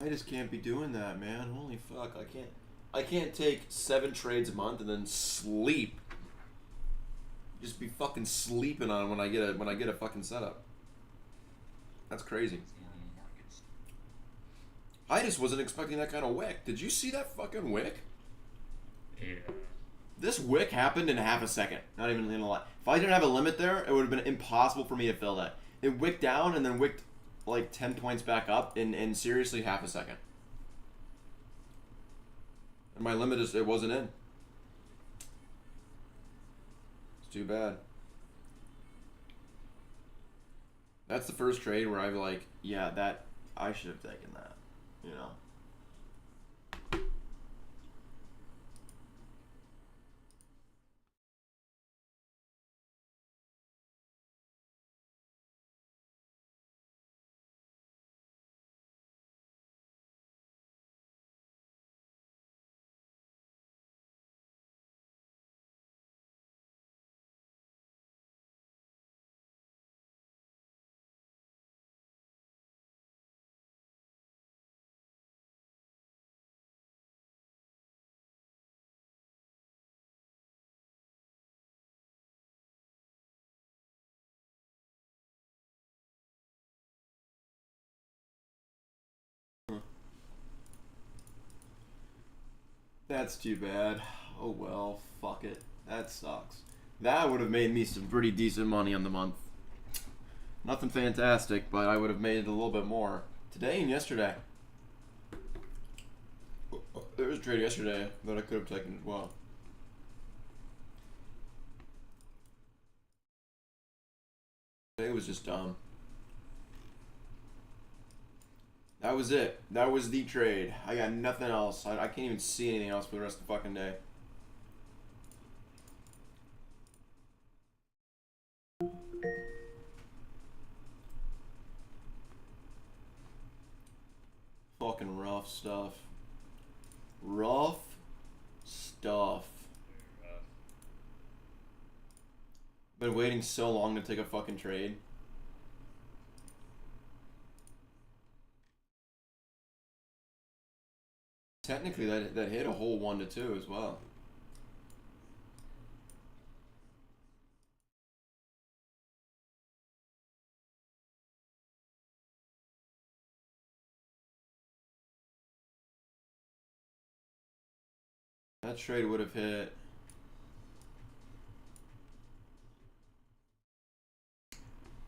I just can't be doing that, man. Holy fuck, I can't. I can't take 7 trades a month and then sleep. Just be fucking sleeping on when I get a fucking setup. That's crazy. I just wasn't expecting that kind of wick. Did you see that fucking wick? Yeah. This wick happened in half a second. Not even gonna lie. If I didn't have a limit there, it would have been impossible for me to fill that. It wicked down and then wicked like 10 points back up in seriously half a second. And my limit is it wasn't in. It's too bad. That's the first trade where I've like, yeah, that I should have taken that. You know. That's too bad. Oh well, fuck it. That sucks. That would have made me some pretty decent money on the month. Nothing fantastic, but I would have made it a little bit more today and yesterday. There was a trade yesterday that I could have taken as well. Today was just dumb. That was it. That was the trade. I got nothing else. I can't even see anything else for the rest of the fucking day. Fucking rough stuff. Rough stuff. Been waiting so long to take a fucking trade. Technically, that hit a whole 1-2 as well. That trade would have hit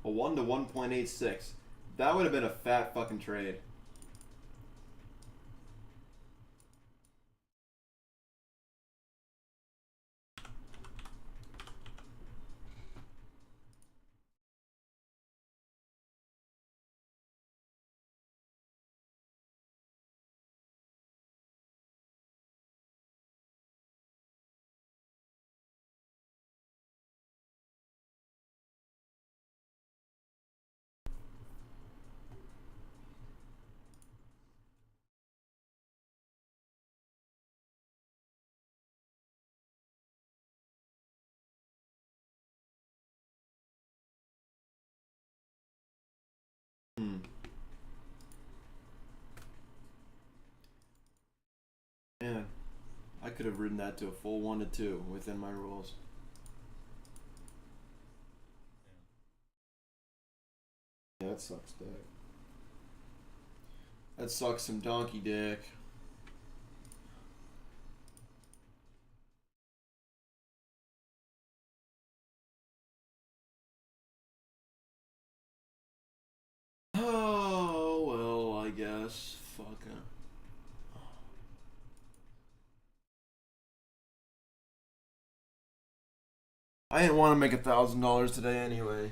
a 1 to 1.86. That would have been a fat fucking trade. Hmm. Man, I could have ridden that to a full 1-2 within my rules. Yeah, that sucks dick. That sucks some donkey dick. Oh, well, I guess. Fuck it. I didn't want to make $1,000 today anyway.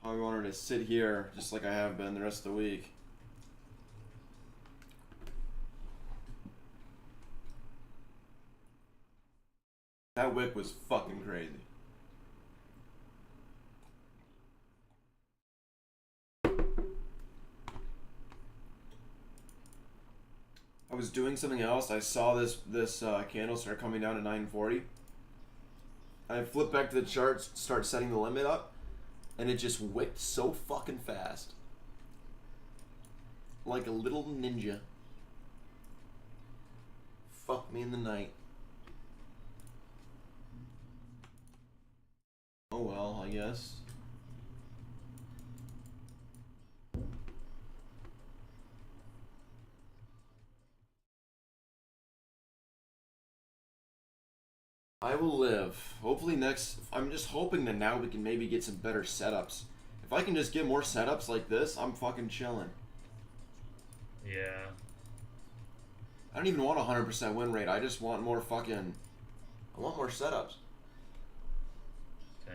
I wanted to sit here just like I have been the rest of the week. That whip was fucking crazy. I was doing something else. I saw this candle start coming down at 940. I flipped back to the charts, start setting the limit up, and it just wicked so fucking fast. like a little ninja. Fuck me in the night. Oh well, I guess. I will live. Hopefully next... I'm just hoping that now we can maybe get some better setups. If I can just get more setups like this, I'm fucking chilling. Yeah. I don't even want a 100% win rate. I just want more fucking... I want more setups. Same.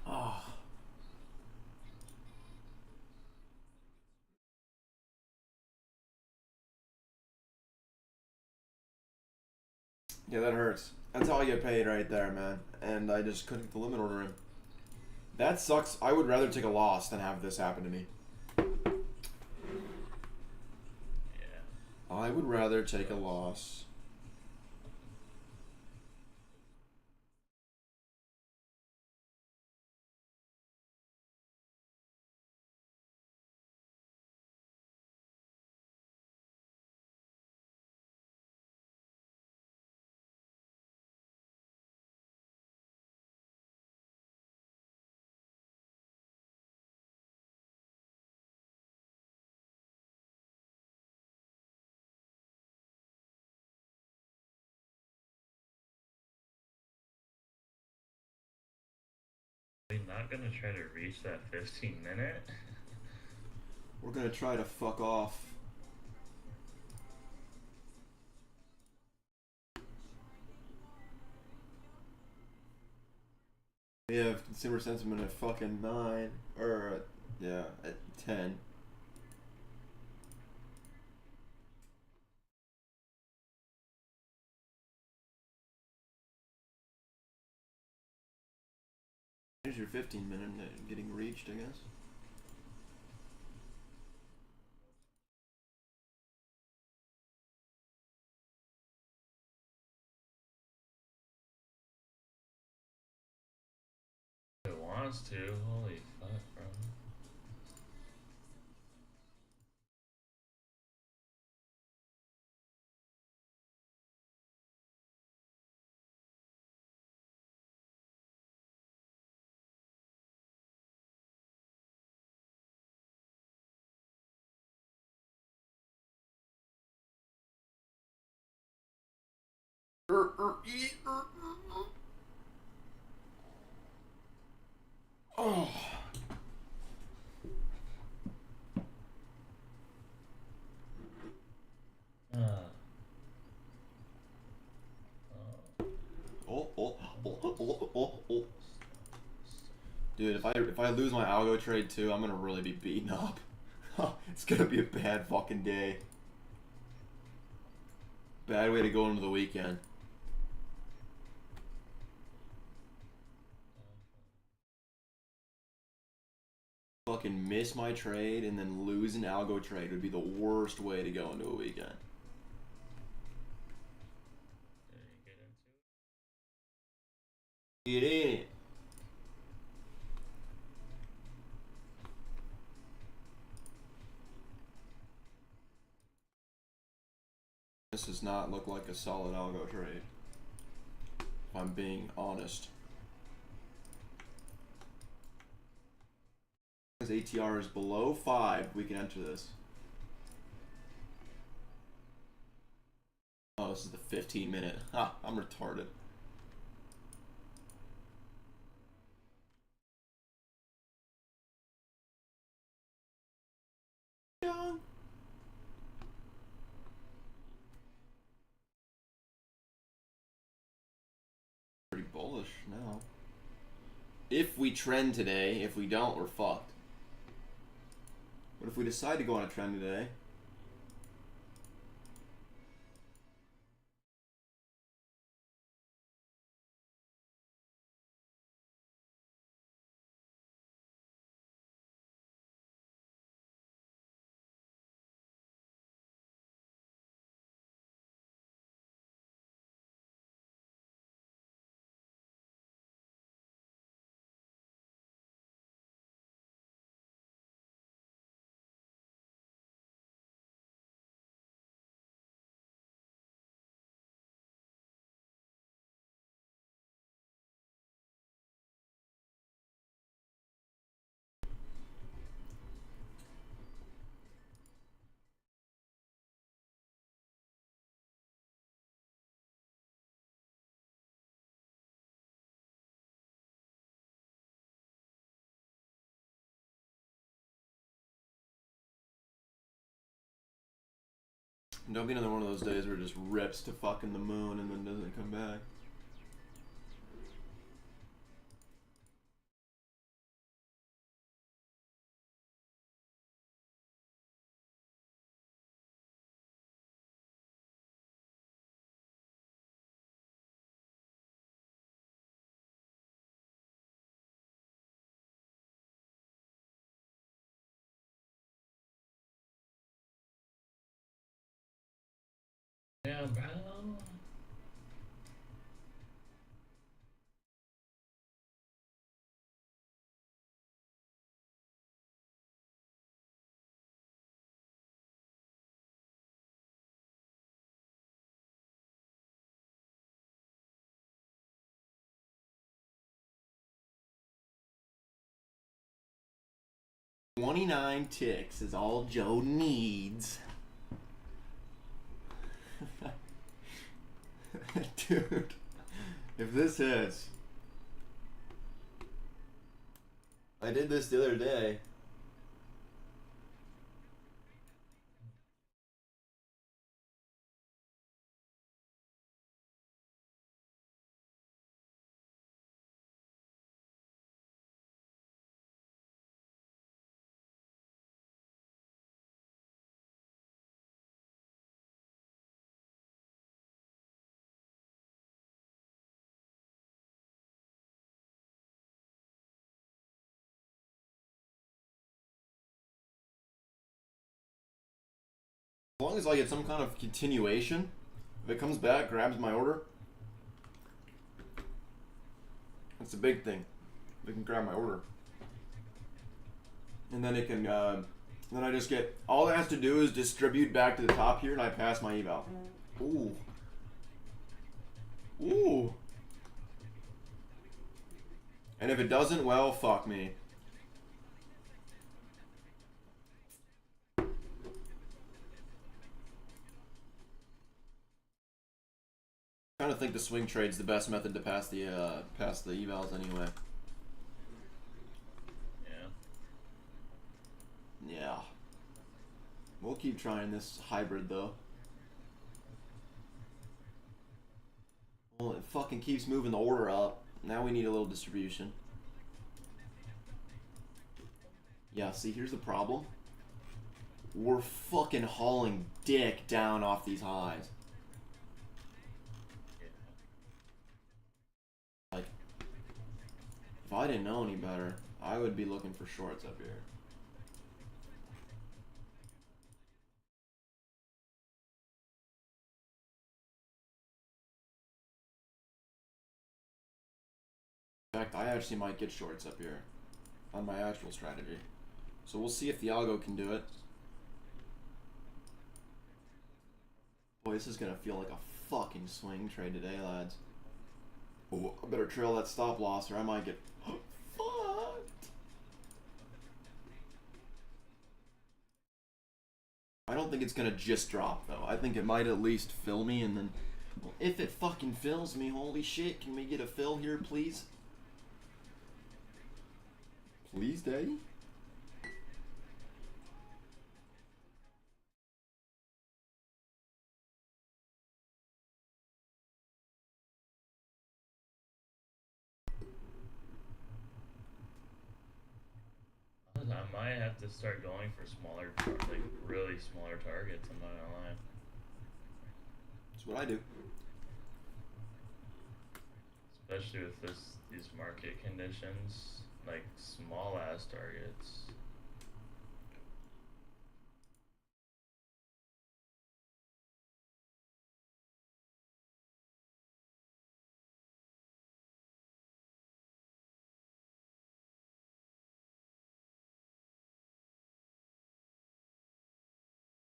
Oh. Yeah, that hurts. That's how I get paid right there, man. And I just couldn't get the limit order in. That sucks. I would rather take a loss than have this happen to me. Yeah. I would rather take a loss. Are we not gonna try to reach that 15-minute? We're gonna try to fuck off. We have consumer sentiment at fucking 9. Or, yeah, at 10. Here's your 15-minute getting reached, I guess. It wants to. Holy fuck, bro. Oh. Oh. Dude, if I lose my algo trade too, I'm gonna really be beaten up. It's gonna be a bad fucking day. Bad way to go into the weekend. Fucking miss my trade and then lose an algo trade would be the worst way to go into a weekend. Did you get into it? Get in it. This does not look like a solid algo trade. If I'm being honest. As ATR is below 5, we can enter this. Oh, this is the 15-minute. Ha, I'm retarded. Yeah. Pretty bullish now. If we trend today, if we don't, we're fucked. But if we decide to go on a trend today, don't be another one of those days where it just rips to fucking the moon and then doesn't come back. Yeah, bro. "29 ticks is all Joe needs." Dude, if this hits. I did this the other day. As long as I get some kind of continuation, if it comes back, grabs my order, that's a big thing. It can grab my order. And then it can, then I just get, all it has to do is distribute back to the top here and I pass my eval. Ooh. Ooh. And if it doesn't, well, fuck me. I kind of think the swing trade's the best method to pass the evals anyway. Yeah. Yeah. We'll keep trying this hybrid though. Well, it fucking keeps moving the order up. Now we need a little distribution. Yeah, see, here's the problem. We're fucking hauling dick down off these highs. Like, if I didn't know any better, I would be looking for shorts up here. In fact, I actually might get shorts up here on my actual strategy. So we'll see if the algo can do it. Boy, this is gonna feel like a fucking swing trade today, lads. Oh, I better trail that stop loss or I might get fucked. I don't think it's gonna just drop though. I think it might at least fill me, and then if it fucking fills me, holy shit, can we get a fill here, please? Please, Daddy? I might have to start going for smaller, like really smaller targets. I'm not gonna lie. That's what I do. Especially with these market conditions, like small ass targets.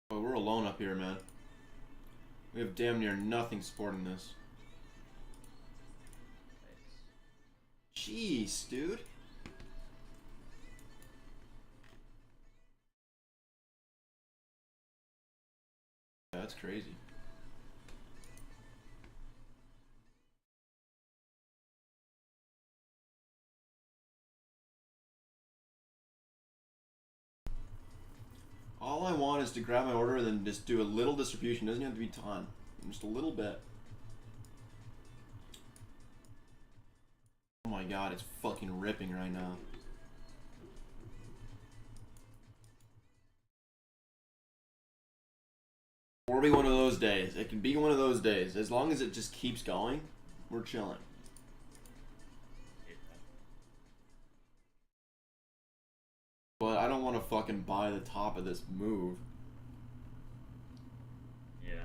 Oh, we're alone up here, man. We have damn near nothing supporting this. Nice. Jeez, dude. That's crazy. All I want is to grab my order and then just do a little distribution. Doesn't have to be a ton. Just a little bit. Oh my god, it's fucking ripping right now. Or be one of those days. It can be one of those days. As long as it just keeps going, we're chilling. But I don't want to fucking buy the top of this move. Yeah.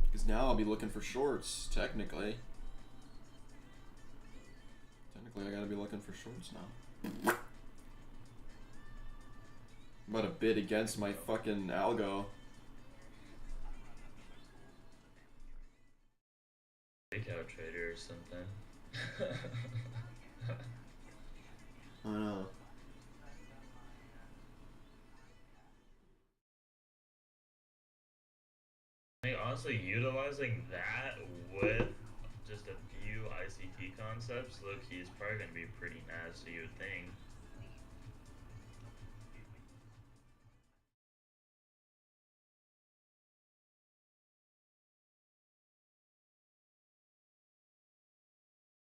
Because now I'll be looking for shorts, technically. Technically, I gotta be looking for shorts now. I'm about to bid against my fucking algo. Breakout trader or something. I know. I think honestly, utilizing that with just a few ICT concepts, low key is probably gonna be pretty nasty. You would think.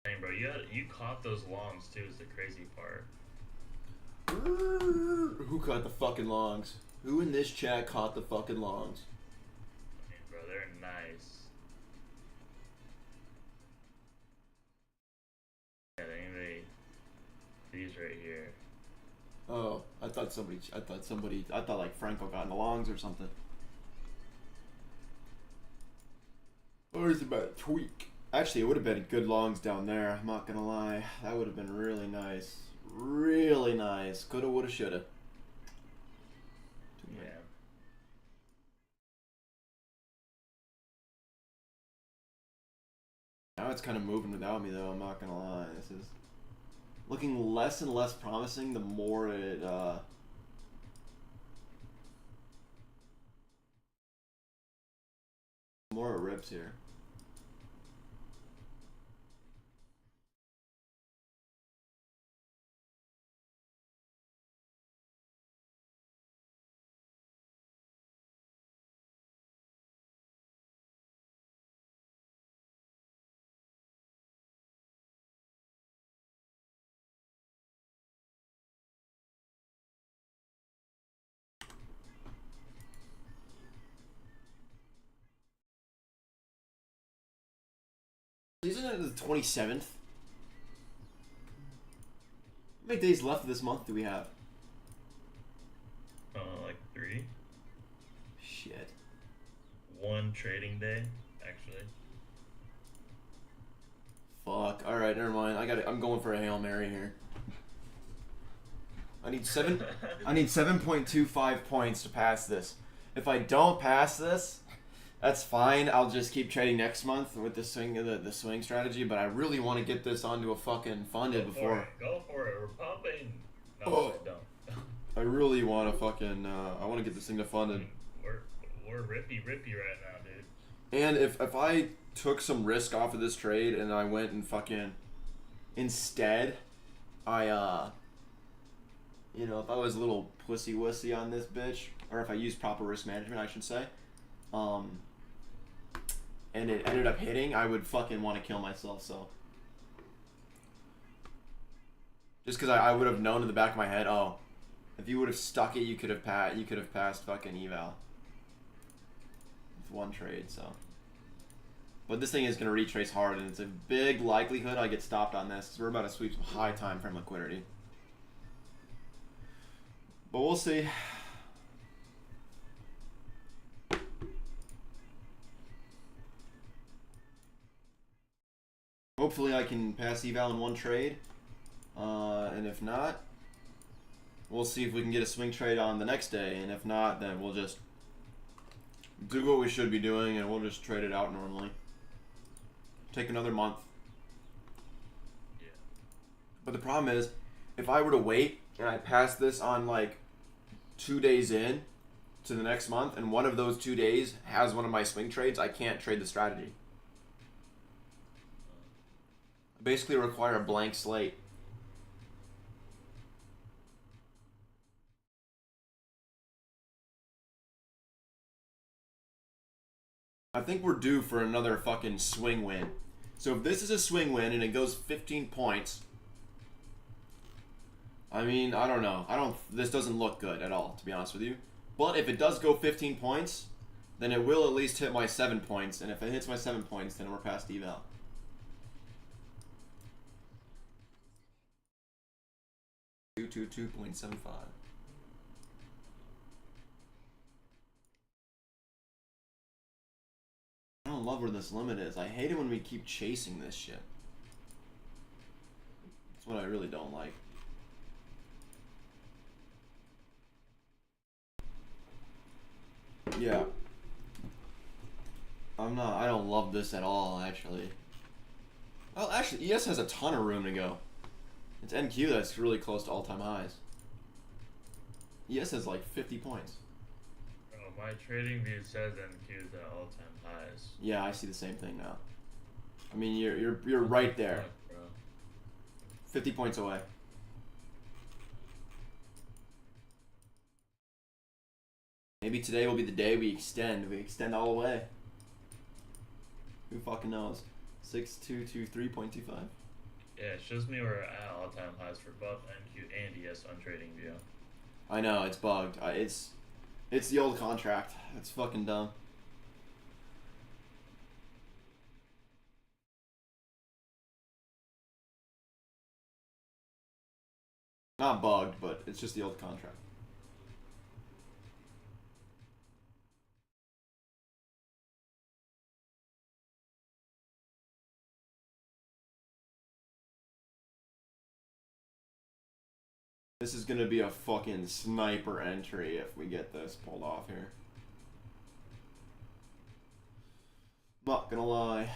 Dang, bro, you caught those longs too. Is the crazy part. Who caught the fucking longs? Who in this chat caught the fucking longs? I mean, bro, they're nice. Yeah, these right here. Oh, I thought like Franco got in the longs or something. Or is it about a tweak? Actually, it would have been good longs down there. I'm not gonna lie. That would have been really nice. Really nice. Coulda, woulda, shoulda. Yeah. Now it's kind of moving without me, though. I'm not gonna lie. This is looking less and less promising the more it rips here. Isn't it the 27th? How many days left of this month do we have? Like 3. Shit. 1 trading day, actually. Fuck. Alright, never mind. I'm going for a Hail Mary here. I need 7.25 points to pass this. If I don't pass this, That's fine. I'll just keep trading next month with the swing strategy, but I really want to get this onto a fucking funded before. Go for it. We're pumping. No, Oh. don't. I really want to fucking I want to get this thing to funded. We're rippy right now, dude. And if I took some risk off of this trade and I went and fucking instead, if I was a little pussy wussy on this bitch, or if I used proper risk management, I should say, and it ended up hitting, I would fucking want to kill myself. So just because I would have known in the back of my head, oh, if you would have stuck it, you could have passed fucking eval with one trade. So, but this thing is gonna retrace hard, and it's a big likelihood I get stopped on this because we're about to sweep some high time frame liquidity. But we'll see. Hopefully I can pass eval in one trade, and if not, we'll see if we can get a swing trade on the next day, and if not, then we'll just do what we should be doing, and we'll just trade it out normally. Take another month. Yeah. But the problem is, if I were to wait and I pass this on like 2 days in to the next month, and one of those 2 days has one of my swing trades, I can't trade the strategy. I basically require a blank slate. I think we're due for another fucking swing win. So if this is a swing win and it goes 15 points, I mean, I don't know. This doesn't look good at all, to be honest with you. But if it does go 15 points, then it will at least hit my 7 points. And if it hits my 7 points, then we're past eval. $222.75. I don't love where this limit is. I hate it when we keep chasing this shit. That's what I really don't like. Yeah. I don't love this at all, actually. Well, actually, ES has a ton of room to go. It's NQ that's really close to all-time highs. ES has like 50 points. Oh, my trading view says NQ's at all-time highs. Yeah, I see the same thing now. I mean, you're right there. Fuck, bro. 50 points away. Maybe today will be the day we extend. We extend all the way. Who fucking knows? 6223.25. Yeah, it shows me we're at all-time highs for both NQ and ES on trading view. I know, it's bugged. It's the old contract. It's fucking dumb. Not bugged, but it's just the old contract. This is gonna be a fucking sniper entry if we get this pulled off here. Not gonna lie.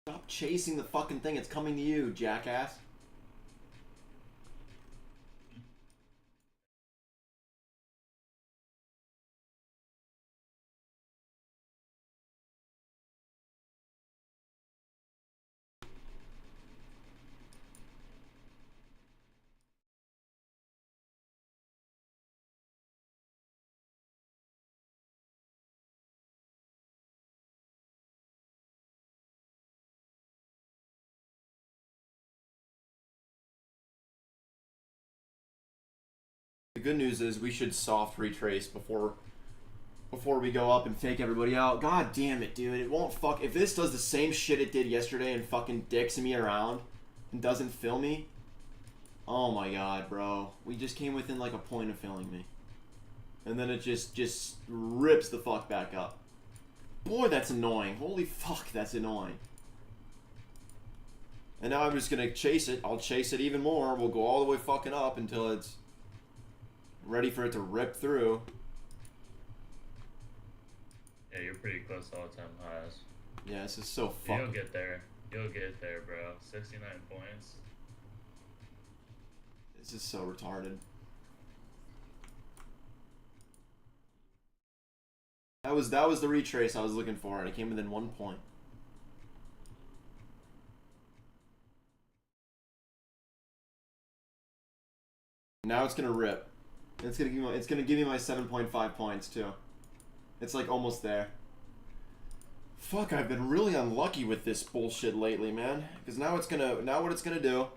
Stop chasing the fucking thing. It's coming to you, jackass. The good news is we should soft retrace before we go up and fake everybody out. God damn it, dude. It won't fuck. If this does the same shit it did yesterday and fucking dicks me around and doesn't fill me, oh my god, bro. We just came within like a point of filling me. And then it just rips the fuck back up. Boy, that's annoying. Holy fuck, that's annoying. And now I'm just gonna chase it. I'll chase it even more. We'll go all the way fucking up until it's ready for it to rip through. Yeah, you're pretty close to all-time highs. Yeah, this is so fucking... You'll get there. You'll get there, bro. 69 points. This is so retarded. That was the retrace I was looking for, and it came within 1 point. Now it's gonna rip. It's gonna give me my 7.5 points too. It's like almost there. Fuck, I've been really unlucky with this bullshit lately, man. Because now what it's gonna do,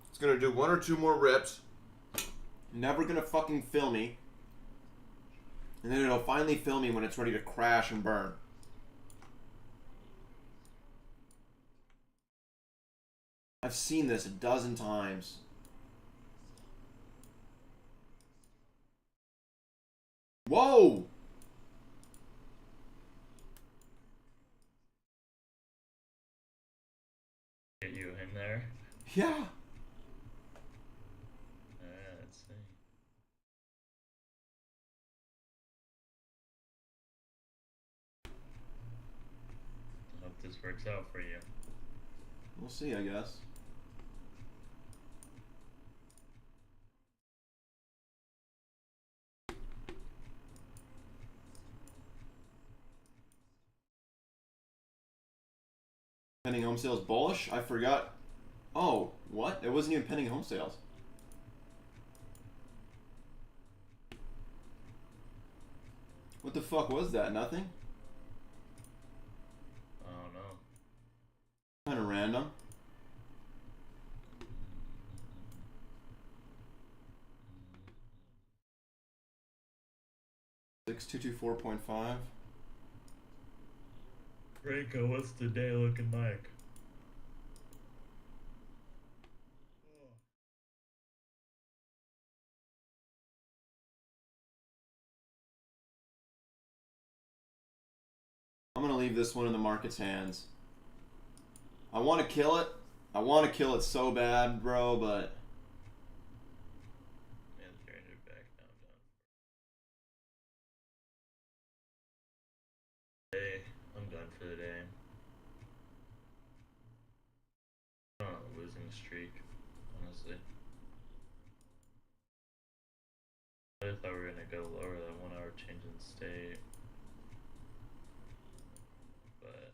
it's gonna do 1 or 2 more rips. Never gonna fucking fill me. And then it'll finally fill me when it's ready to crash and burn. I've seen this a dozen times. Whoa! Get you in there. Yeah. Let's see. I hope this works out for you. We'll see, I guess. Pending home sales bullish? I forgot. Oh, what? It wasn't even pending home sales. What the fuck was that? Nothing? I don't know. Kind of random. $6,224.5. Franco, what's the day looking like? I'm gonna leave this one in the market's hands. I want to kill it. I want to kill it so bad, bro, but... Man, turn it back now, done. Hey, I'm done for the day. I'm on a losing streak, honestly. I thought we were gonna go lower than 1 hour change in state. But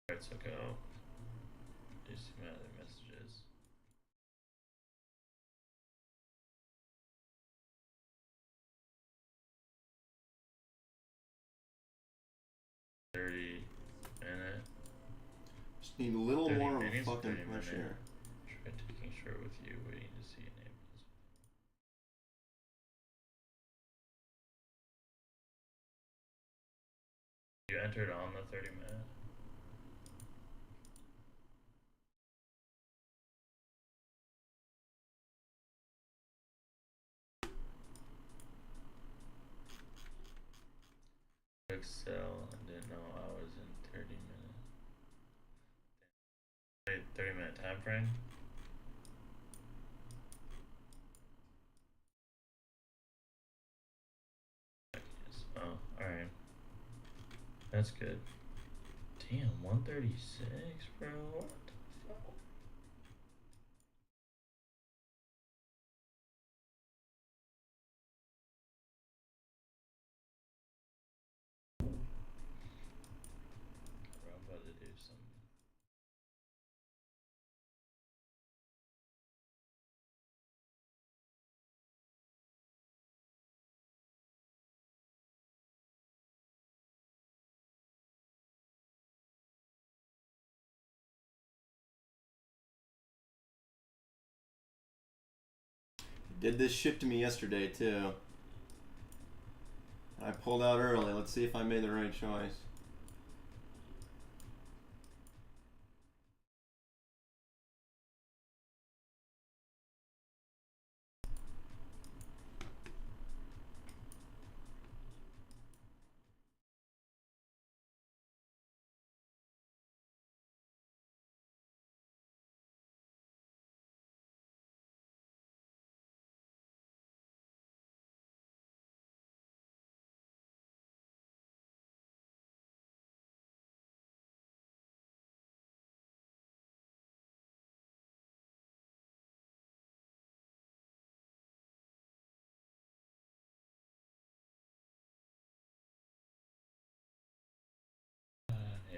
it's okay. You see my other messages. $30 minute. Just need a little 30 more of a minutes, fucking 30 push minute. here. Try taking short with you, waiting to see an ambulance. You entered on the 30 minute. Excel and didn't know I was in 30 minutes. Wait, 30-minute time frame? Oh, alright. That's good. Damn, 136, bro. What the fuck? Bro, I'm about to do some. Did this shit to me yesterday too. I pulled out early. Let's see if I made the right choice.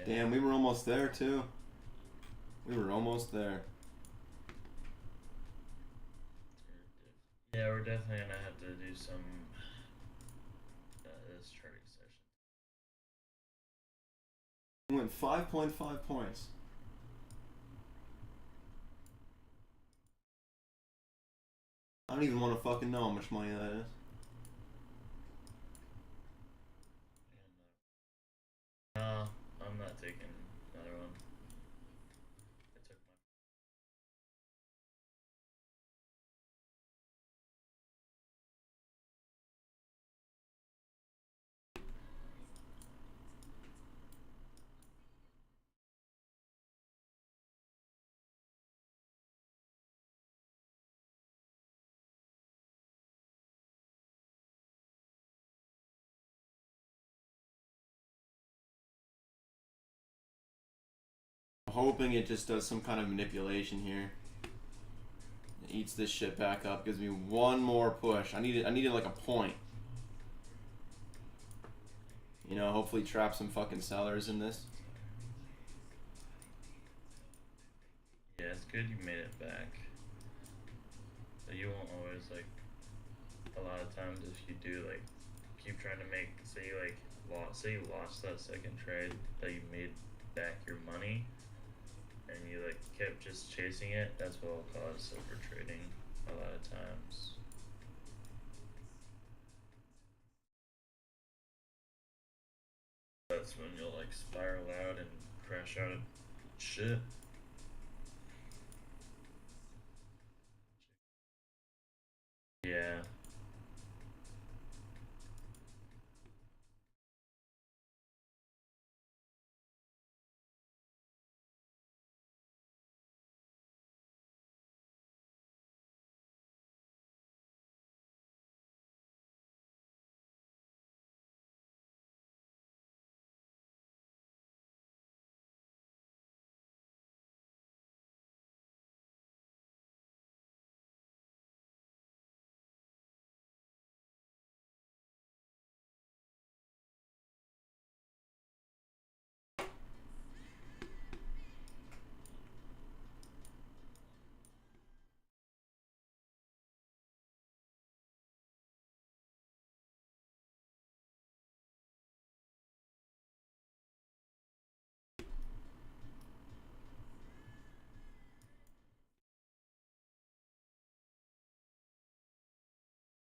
Damn, we were almost there too. We were almost there. Yeah, we're definitely gonna have to do some this trading session. We went 5.5 points. I don't even want to fucking know how much money that is. No, I'm not taking another one. I took my. I'm hoping it just does some kind of manipulation here. It eats this shit back up, gives me one more push. I needed like a point. You know, hopefully trap some fucking sellers in this. Yeah, it's good you made it back. But you won't always like. A lot of times, if you do like, keep trying to make, say you like say you lost that second trade that you made back your money, and you like kept just chasing it. That's what will cause silver trading a lot of times. That's when you'll like spiral out and crash out of shit. Yeah.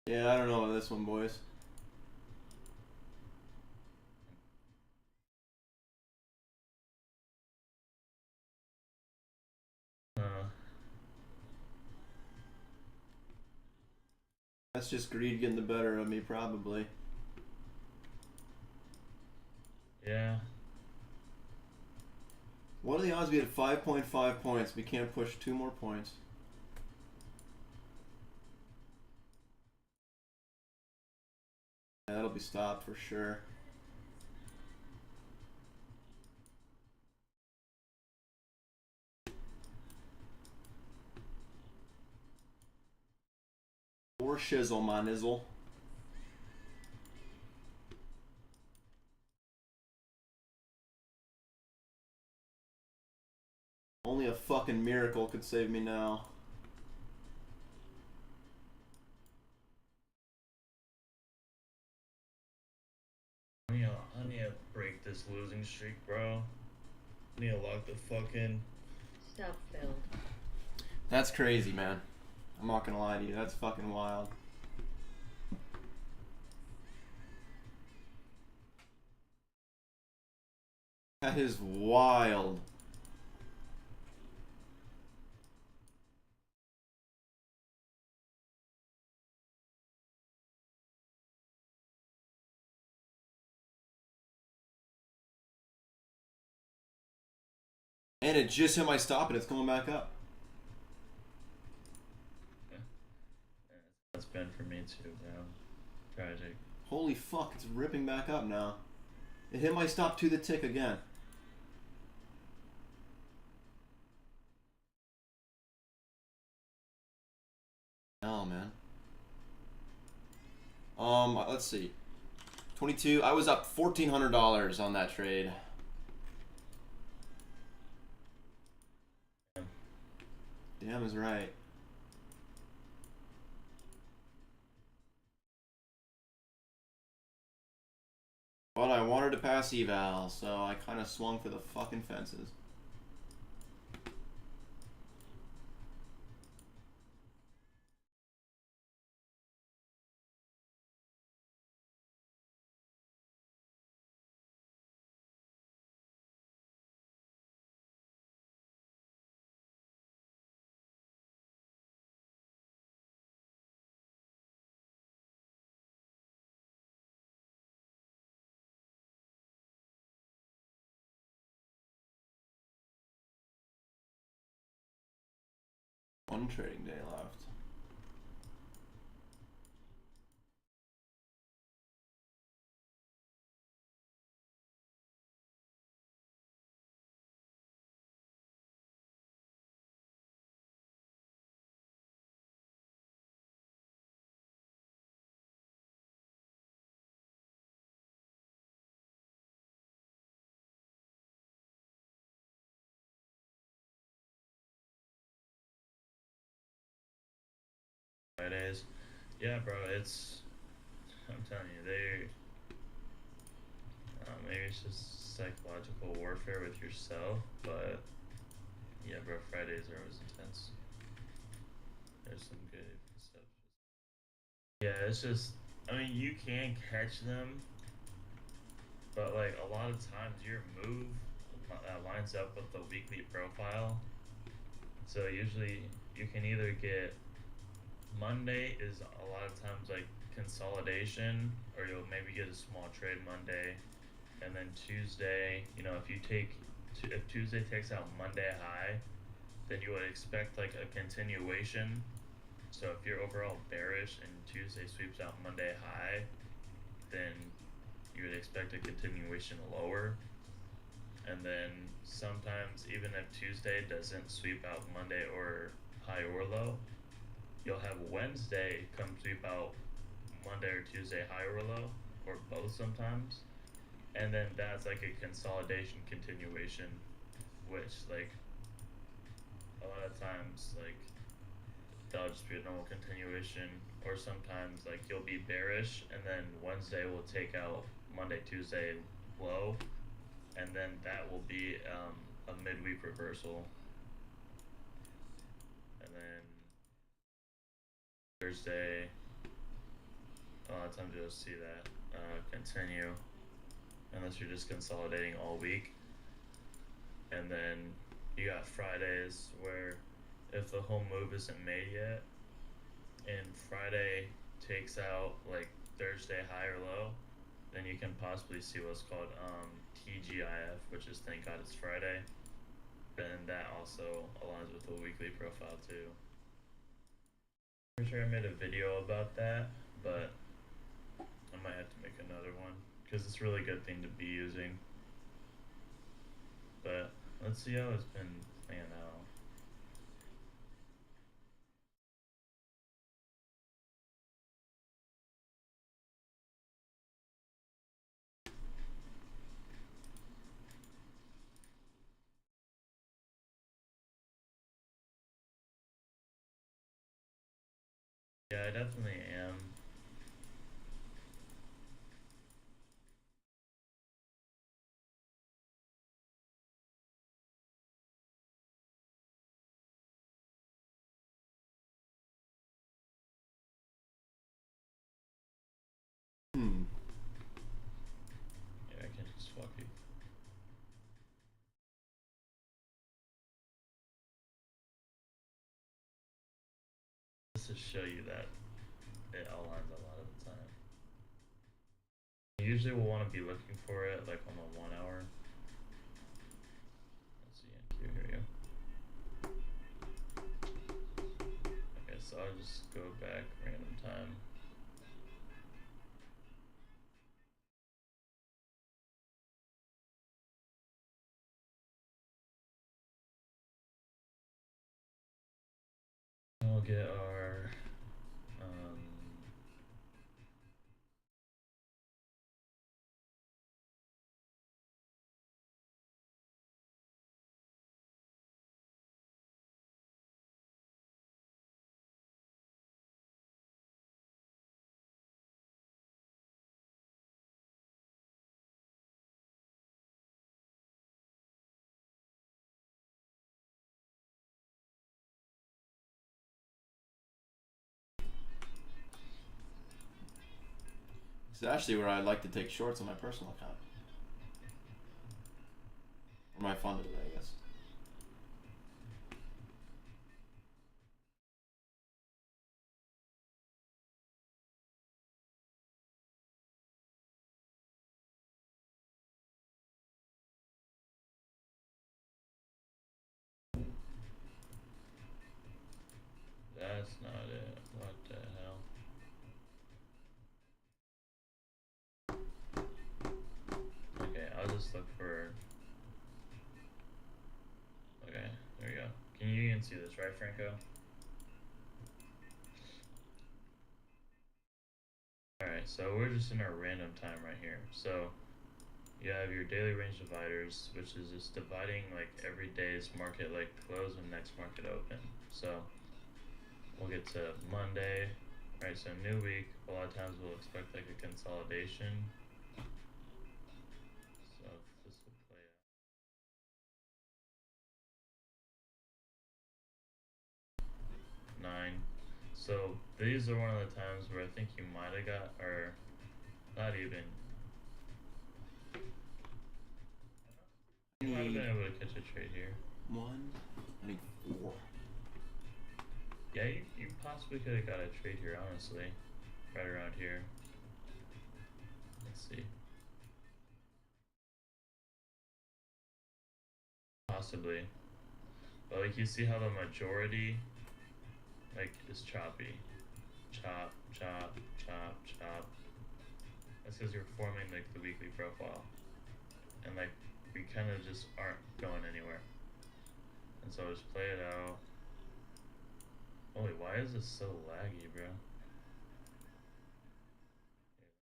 Yeah, I don't know about this one, boys. That's just greed getting the better of me, probably. Yeah. What are the odds we had 5.5 points? We can't push 2 more points. Yeah, that'll be stopped for sure. Or shizzle, my nizzle. Only a fucking miracle could save me now. I need to break this losing streak, bro. I need to lock the fuck in. Stop, Phil. That's crazy, man. I'm not gonna lie to you. That's fucking wild. That is wild. And it just hit my stop and it's going back up. Yeah, that's been for me too, bro. Tragic. Holy fuck, it's ripping back up now. It hit my stop to the tick again. Oh, man. Let's see. 22. I was up $1,400 on that trade. Damn is right. But I wanted to pass eval, so I kind of swung for the fucking fences. One trading day left. Fridays. Yeah, bro, it's. I'm telling you, maybe it's just psychological warfare with yourself, but yeah, bro, Fridays are always intense. There's some good stuff. Yeah, it's just. I mean, you can catch them, but like a lot of times your move lines up with the weekly profile. So usually you can either get Monday is a lot of times like consolidation, or you'll maybe get a small trade Monday, and then Tuesday, you know, if Tuesday takes out Monday high, then you would expect like a continuation. So if you're overall bearish and Tuesday sweeps out Monday high, then you would expect a continuation lower. And then sometimes even if Tuesday doesn't sweep out Monday or high or low, you'll have Wednesday come sweep out Monday or Tuesday high or low, or both sometimes. And then that's like a consolidation continuation, which like a lot of times like that'll just be a normal continuation, or sometimes like you'll be bearish and then Wednesday will take out Monday, Tuesday low, and then that will be a midweek reversal, and then Thursday a lot of times you'll see that continue unless you're just consolidating all week. And then you got Fridays where if the whole move isn't made yet and Friday takes out like Thursday high or low, then you can possibly see what's called TGIF, which is thank God it's Friday. And that also aligns with the weekly profile too. I'm sure I made a video about that, but I might have to make another one because it's a really good thing to be using. But let's see how it's been playing out. Yeah, I definitely am. Yeah, I can just fuck it. Just to show you that it aligns a lot of the time. Usually we'll want to be looking for it like on the 1 hour. Let's see, NQ, here we go. Okay, so I'll just go back random time. We'll get our It's actually where I like to take shorts on my personal account. Or my funded, I guess. That's not it. What the hell? Okay, I'll just look for. Okay, there we go. You can see this, right, Franco? Alright, so we're just in our random time right here. So you have your daily range dividers, which is just dividing like every day's market like close and next market open. So we'll get to Monday, right? So new week, a lot of times we'll expect like a consolidation. So this will play out. 9. So these are one of the times where I think you might have got, or not even. You might have been able to catch a trade here. 1, I need 4. Yeah, you possibly could have got a trade here, honestly. Right around here. Let's see. Possibly. But like you see how the majority like is choppy. Chop, chop, chop, chop. That's because you're forming like the weekly profile. And like we kinda just aren't going anywhere. And so just play it out. Holy, why is this so laggy, bro?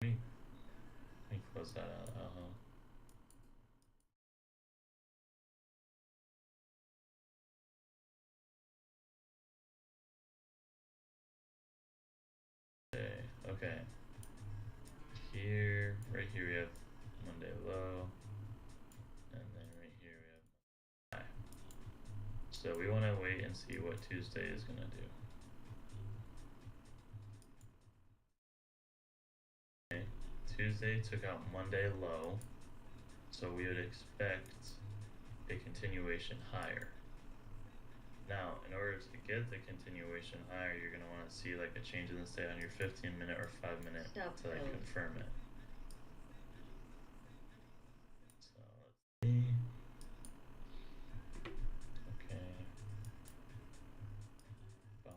Here, let me close that out. Okay. Here, right here we have Monday low. And then right here we have high. So we want to wait and see what Tuesday is going to do. Okay. Tuesday took out Monday low. So we would expect a continuation higher. Now, in order to get the continuation higher, you're going to want to see like a change in the state on your 15-minute or 5-minute to like confirm it. So let's see. Okay. 5.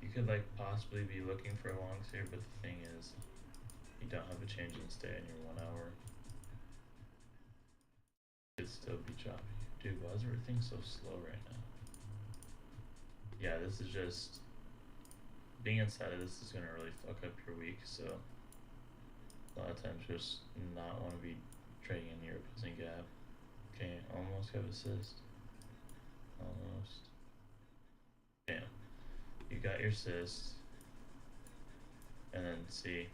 You could like possibly be looking for longs here, but the thing is, you don't have a change in stay in your 1 hour. It'd still be choppy. Dude, why is everything so slow right now? Yeah, this is just being inside of this is gonna really fuck up your week, so a lot of times just not want to be trading in your opposing gap. Okay, almost have assist. Almost. Damn. You got your assist. And then see,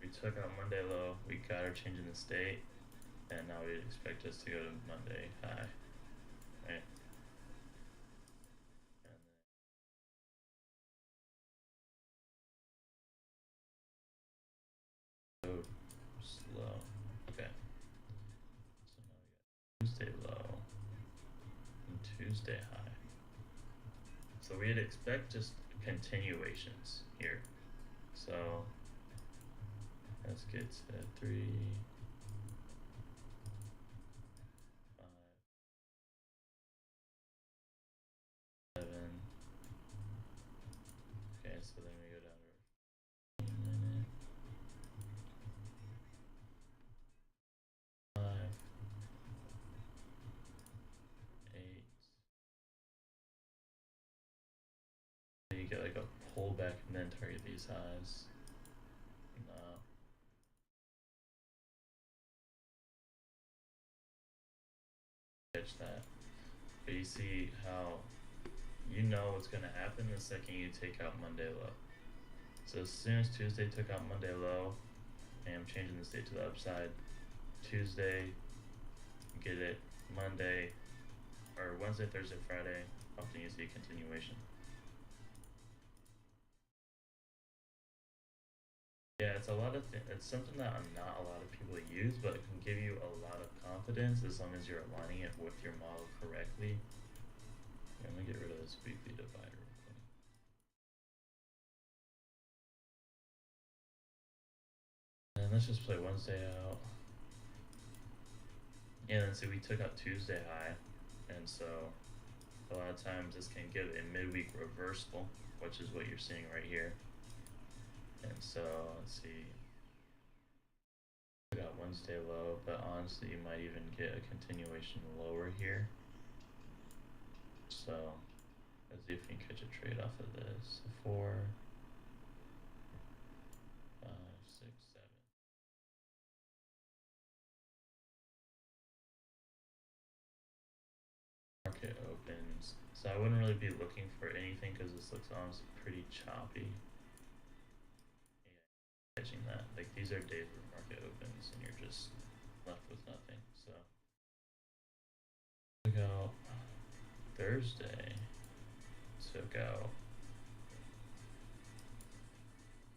we took out Monday low, we got our change in the state, and now we'd expect us to go to Monday high. Right? And then so slow. Okay. So now we got Tuesday low and Tuesday high. So we'd expect just continuations here. So let's get to 3, 5, 7. Okay, so then we go down to 15-minute. 5, 8. You get like a pullback and then target these highs. No. Catch that. But you see how you know what's gonna happen the second you take out Monday low. So as soon as Tuesday took out Monday low, and I'm changing the state to the upside, Tuesday get it Monday or Wednesday, Thursday, Friday. Often you see a continuation. Yeah, it's a lot of it's something that not a lot of people use, but it can give you a lot of confidence as long as you're aligning it with your model correctly. I'm gonna get rid of this weekly divider real quick. And let's just play Wednesday out. Yeah, and so we took out Tuesday high, and so a lot of times this can give a midweek reversal, which is what you're seeing right here. And so let's see. We got Wednesday low, but honestly you might even get a continuation lower here. So let's see if we can catch a trade off of this. 4, 5, 6, 7. Market opens. So I wouldn't really be looking for anything because this looks honestly pretty choppy. Yeah, catching that. Like these are days where market opens and you're just left with nothing. So took out Thursday. Took out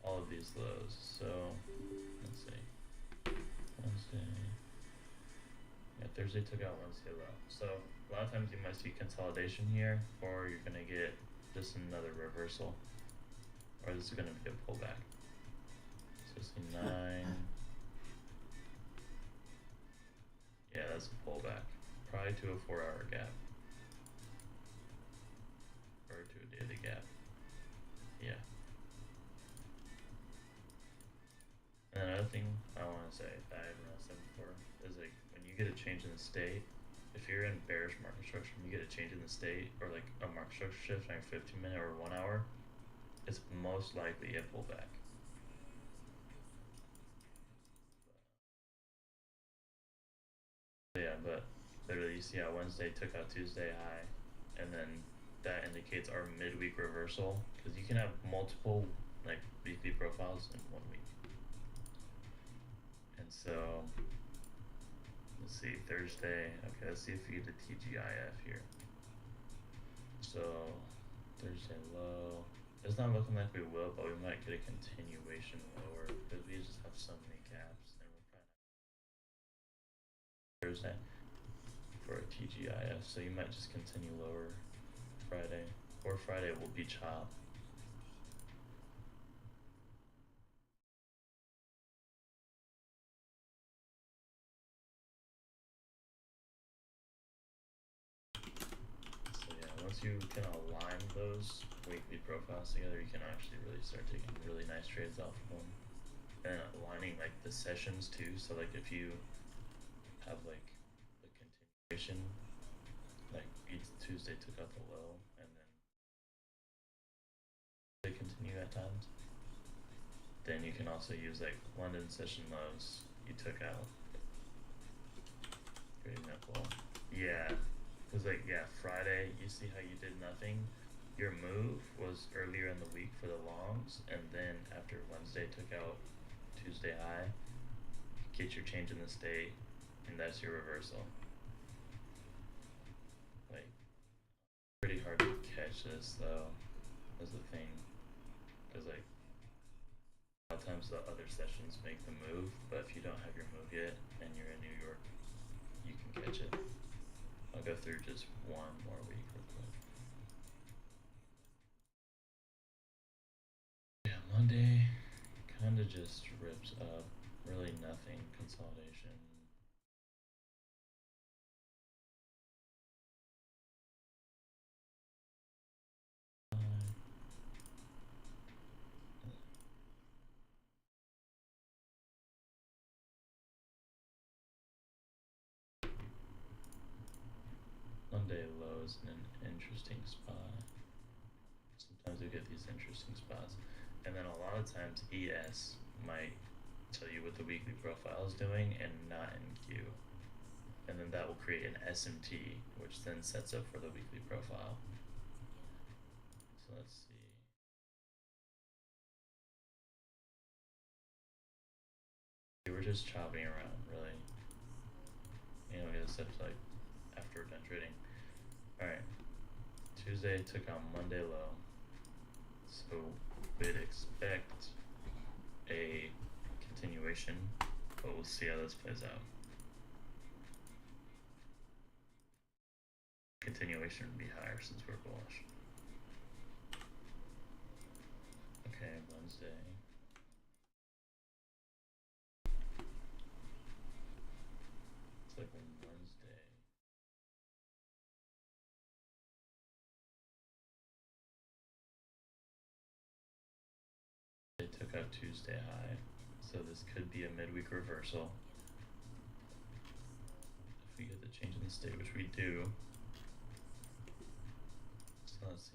all of these lows. So let's see. Wednesday. Yeah, Thursday took out Wednesday low. So a lot of times you might see consolidation here, or you're gonna get just another reversal, or this is gonna be a pullback. So see 9. Yeah, that's a pullback. Probably to a 4-hour gap. Or to a daily gap. Yeah. And another thing I want to say that I haven't said before is like when you get a change in the state, if you're in bearish market structure and you get a change in the state or like a market structure shift on your 15-minute or 1 hour, it's most likely a pullback. So yeah, but literally you see how Wednesday took out Tuesday high, and then that indicates our midweek reversal because you can have multiple like weekly profiles in 1 week. And so let's see, Thursday. Okay, let's see if we get the TGIF here. So Thursday low. It's not looking like we will, but we might get a continuation lower because we just have so many gaps, and we're probably not Thursday for a TGIF. So you might just continue lower Friday, or Friday will be chop. So yeah, once you can align those weekly profiles together, you can actually really start taking really nice trades off of them. And aligning like the sessions too. So like if you have like the continuation, like each Tuesday took out the low, and then they continue at times. Then you can also use like London session lows you took out. For example, yeah, because like yeah, Friday you see how you did nothing. Your move was earlier in the week for the longs, and then after Wednesday took out Tuesday high, get your change in the state, and that's your reversal. Like pretty hard to catch this though, is the thing, because like a lot of times the other sessions make the move, but if you don't have your move yet and you're in New York, you can catch it. I'll go through just one more week real quick. Yeah, Monday kind of just rips up, really nothing, consolidation. Monday low is in an interesting spot. Sometimes we get these interesting spots, and then a lot of times ES might tell you what the weekly profile is doing and not NQ, and then that will create an SMT, which then sets up for the weekly profile. So let's see. We're just chopping around, really. You know, get a set like after we're done trading. Alright. Tuesday took on Monday low. So we'd expect a continuation, but we'll see how this plays out. Continuation would be higher since we're bullish. Okay, Wednesday. It's like Wednesday. They took out Tuesday high, so this could be a midweek reversal. If we get the change in the state, which we do. So let's see.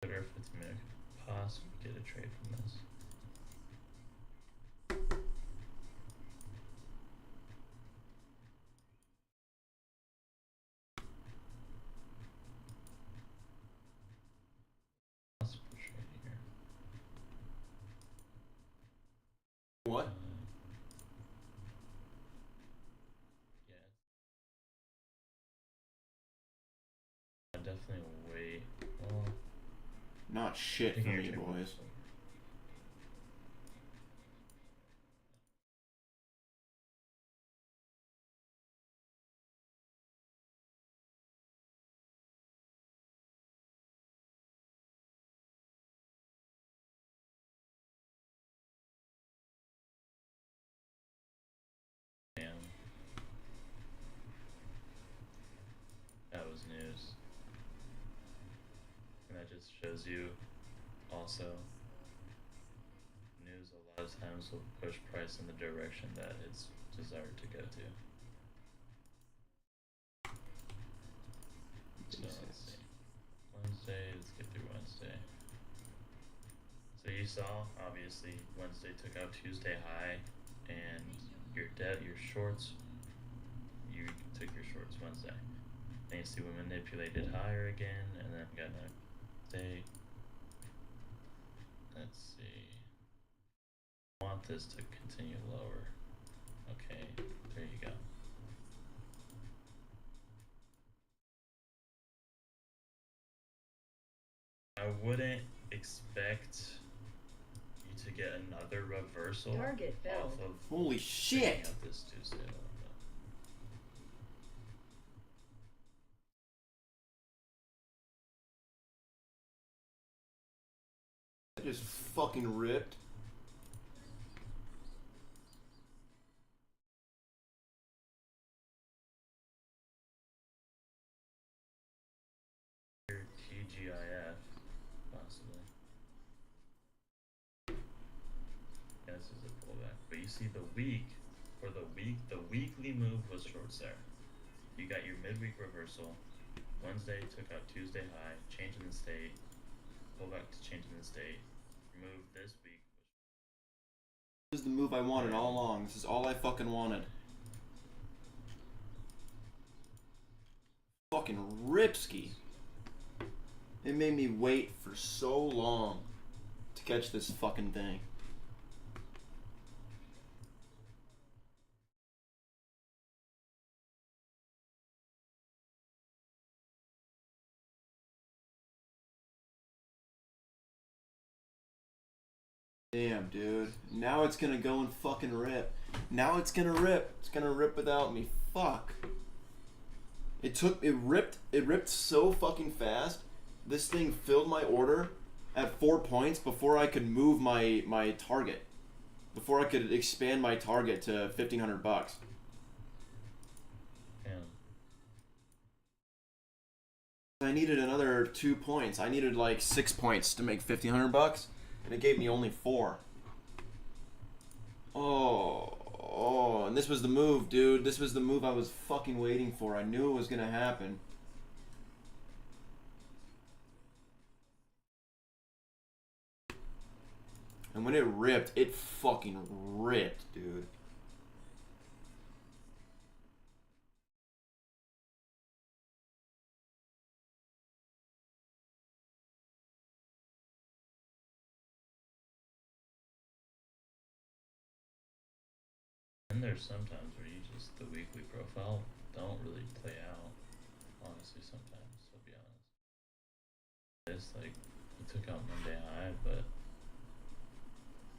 Better if it's mid, possibly get a trade from this. Possible trade here. What? Yeah. I'd definitely wait. Well, Not shit for taking your me, trade boys. Damn. That was news. And that just shows you also news a lot of times will push price in the direction that it's desired to go to. So let's see. Wednesday, let's get through Wednesday. So you saw, obviously, Wednesday took out Tuesday high, and your shorts, you took your shorts Wednesday. Then you see we manipulated higher again, and then got another day. Let's see. I want this to continue lower. Okay, there you go. I wouldn't expect you to get another reversal Target failed. off of Holy picking shit! up this Tuesday. I just fucking ripped. Your TGIF, possibly. Yeah, this is a pullback. But you see the weekly move was shorts there. You got your midweek reversal. Wednesday took out Tuesday high, change in the state, pull back to change in the state. Move this week. This is the move I wanted all along. This is all I fucking wanted. Fucking ripski. It made me wait for so long to catch this fucking thing. Damn, dude. Now it's gonna go and fucking rip. Now it's gonna rip. It's gonna rip without me. Fuck. It ripped so fucking fast. This thing filled my order at 4 points before I could move my target. Before I could expand my target to $1,500. Damn. I needed another 2 points. I needed like 6 points to make $1,500, and it gave me only 4. Oh, and this was the move, dude. This was the move I was fucking waiting for. I knew it was gonna happen. And when it ripped, it fucking ripped, dude. there's sometimes where you just the weekly profile don't really play out. Honestly, sometimes I'll be honest. It's like you took out Monday High, but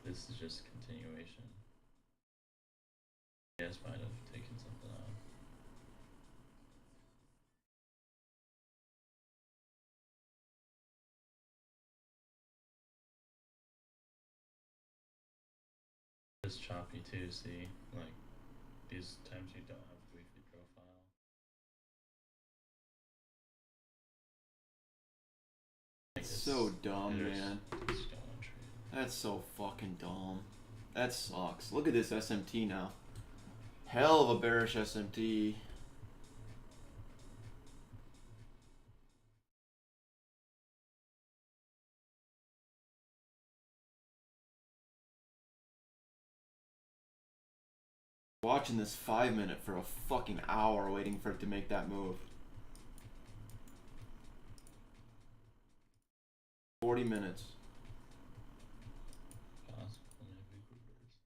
this is just a continuation. Yes, might have taken something out. It's choppy too, see? Like, these times you don't have a weekly profile. Like, It's so dumb, there's- man. it's still untreated. That's so fucking dumb. That sucks. Look at this SMT now. Hell of a bearish SMT. Watching this 5 minute for a fucking hour waiting for it to make that move. 40 minutes. Possible, maybe reverse.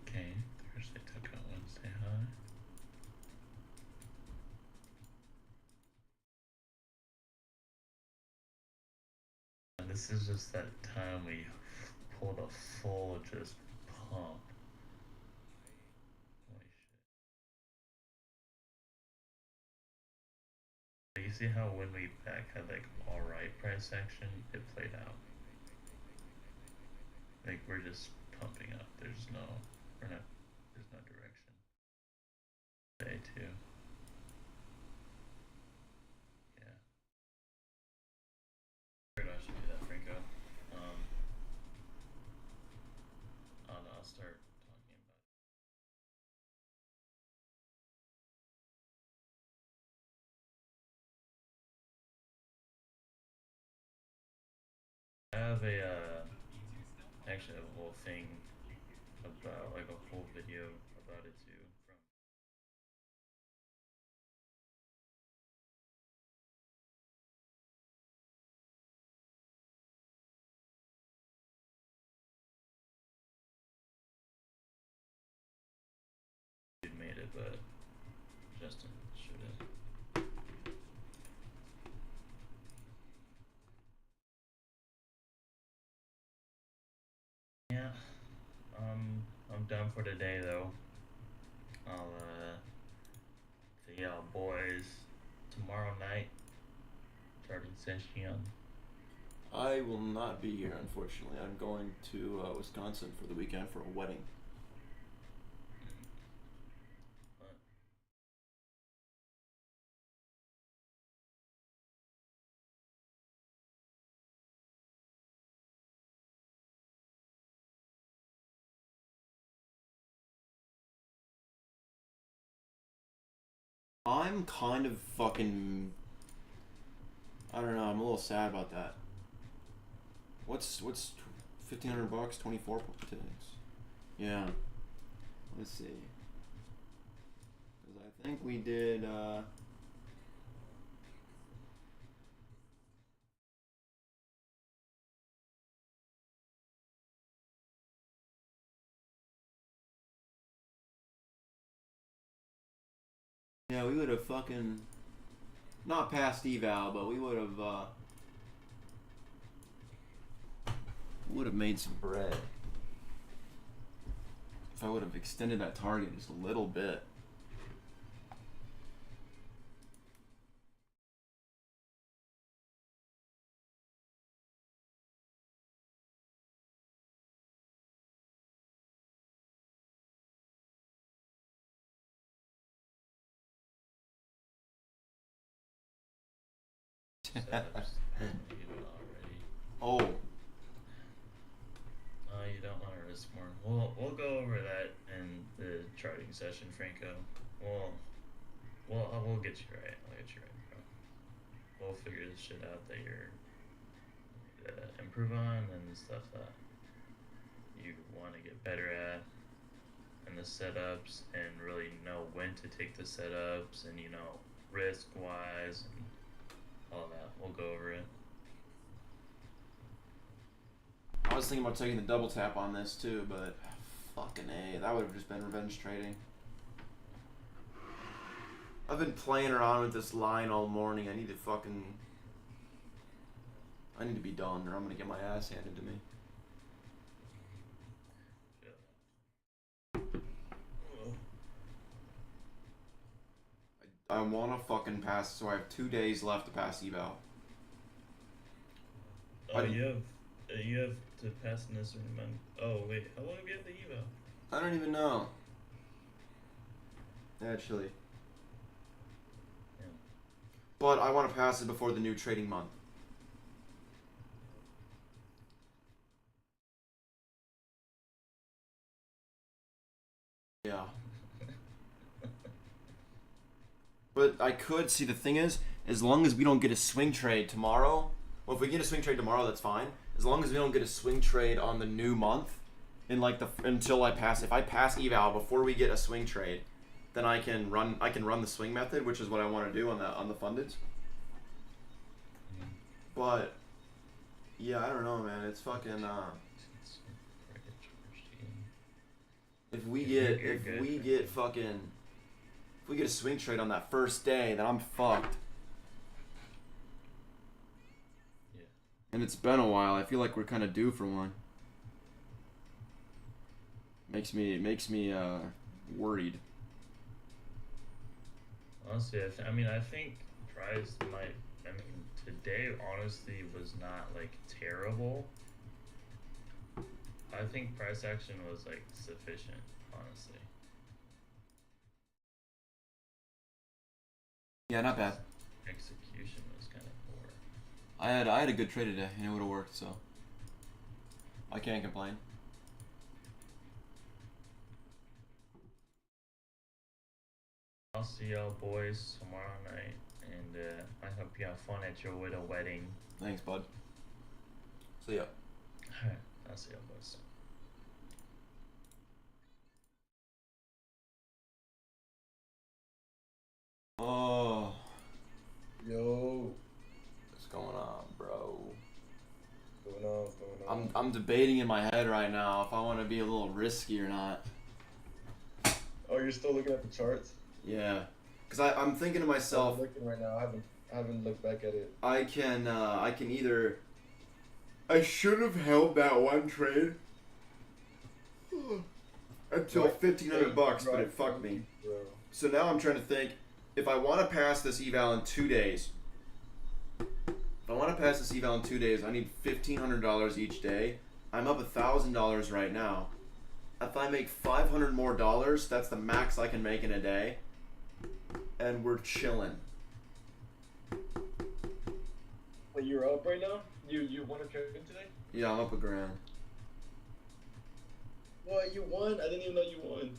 Okay, Thursday took out Wednesday high. And this is just that time we pulled a full just pump. Holy shit. You see how when we back had like alright price action, it played out. Like we're just pumping up. There's no direction. Day two. Yeah. Figured I should do that, Franco. I'll start talking about it. I have actually have a whole thing about, like a whole video about it too. From dude made it, but Justin should have. Yeah, I'm done for today though. I'll see y'all boys tomorrow night. Starting session. I will not be here, unfortunately. I'm going to Wisconsin for the weekend for a wedding. But I'm kind of fucking. I don't know. I'm a little sad about that. What's $1,500? 24 tickets. Yeah. Let's see. Because I think we did. Yeah, we would have fucking not passed eval, but we would have made some bread if I would have extended that target just a little bit. setups even already. Oh, You don't want to risk more. We'll go over that in the charting session, Franco. We'll get you right. I'll get you right, bro. We'll figure this shit out that you're improving. improve on and stuff that you want to get better at, and the setups, and really know when to take the setups, and risk wise and all that. We'll go over it. I was thinking about taking the double tap on this too, but fucking A, that would have just been revenge trading. I've been playing around with this line all morning. I need to be done, or I'm gonna get my ass handed to me. I wanna fucking pass, so I have 2 days left to pass eval. Oh, you have to pass in a certain amount. Oh wait, how long have you had the eval? I don't even know. Actually. Yeah. But I want to pass it before the new trading month. Yeah. But I could see, the thing is, as long as we don't get a swing trade tomorrow, well, if we get a swing trade tomorrow, that's fine. As long as we don't get a swing trade on the new month, in like until I pass, if I pass eval before we get a swing trade, then I can run the swing method, which is what I want to do on the fundeds. But yeah, I don't know, man. It's fucking if we get a swing trade on that first day, then I'm fucked. Yeah. And it's been a while. I feel like we're kind of due for one. Makes me worried. Honestly, I think price might. Today honestly was not like terrible. I think price action was like sufficient, honestly. Yeah, not bad. Execution was kind of poor. I had a good trade today, and it would have worked, so I can't complain. I'll see y'all boys tomorrow night, and I hope you have fun at your widow wedding. Thanks, bud. See ya. Alright, I'll see y'all boys. Oh, Yo, what's going on, bro? what's going on? I'm debating in my head right now if I want to be a little risky or not. Oh, you're still looking at the charts? Yeah, cause I'm thinking to myself, I'm looking right now. I haven't looked back at it. I can either. I should have held that one trade until What? $1,500, but Right. it fucked me. Bro. So now I'm trying to think, if I want to pass this eval in 2 days. If I want to pass this eval in 2 days, I need $1,500 each day. I'm up $1,000 right now. If I make $500 more, that's the max I can make in a day, and we're chilling. Wait, you're up right now? You won a trade today? Yeah, I'm up $1,000. What, you won? I didn't even know you won.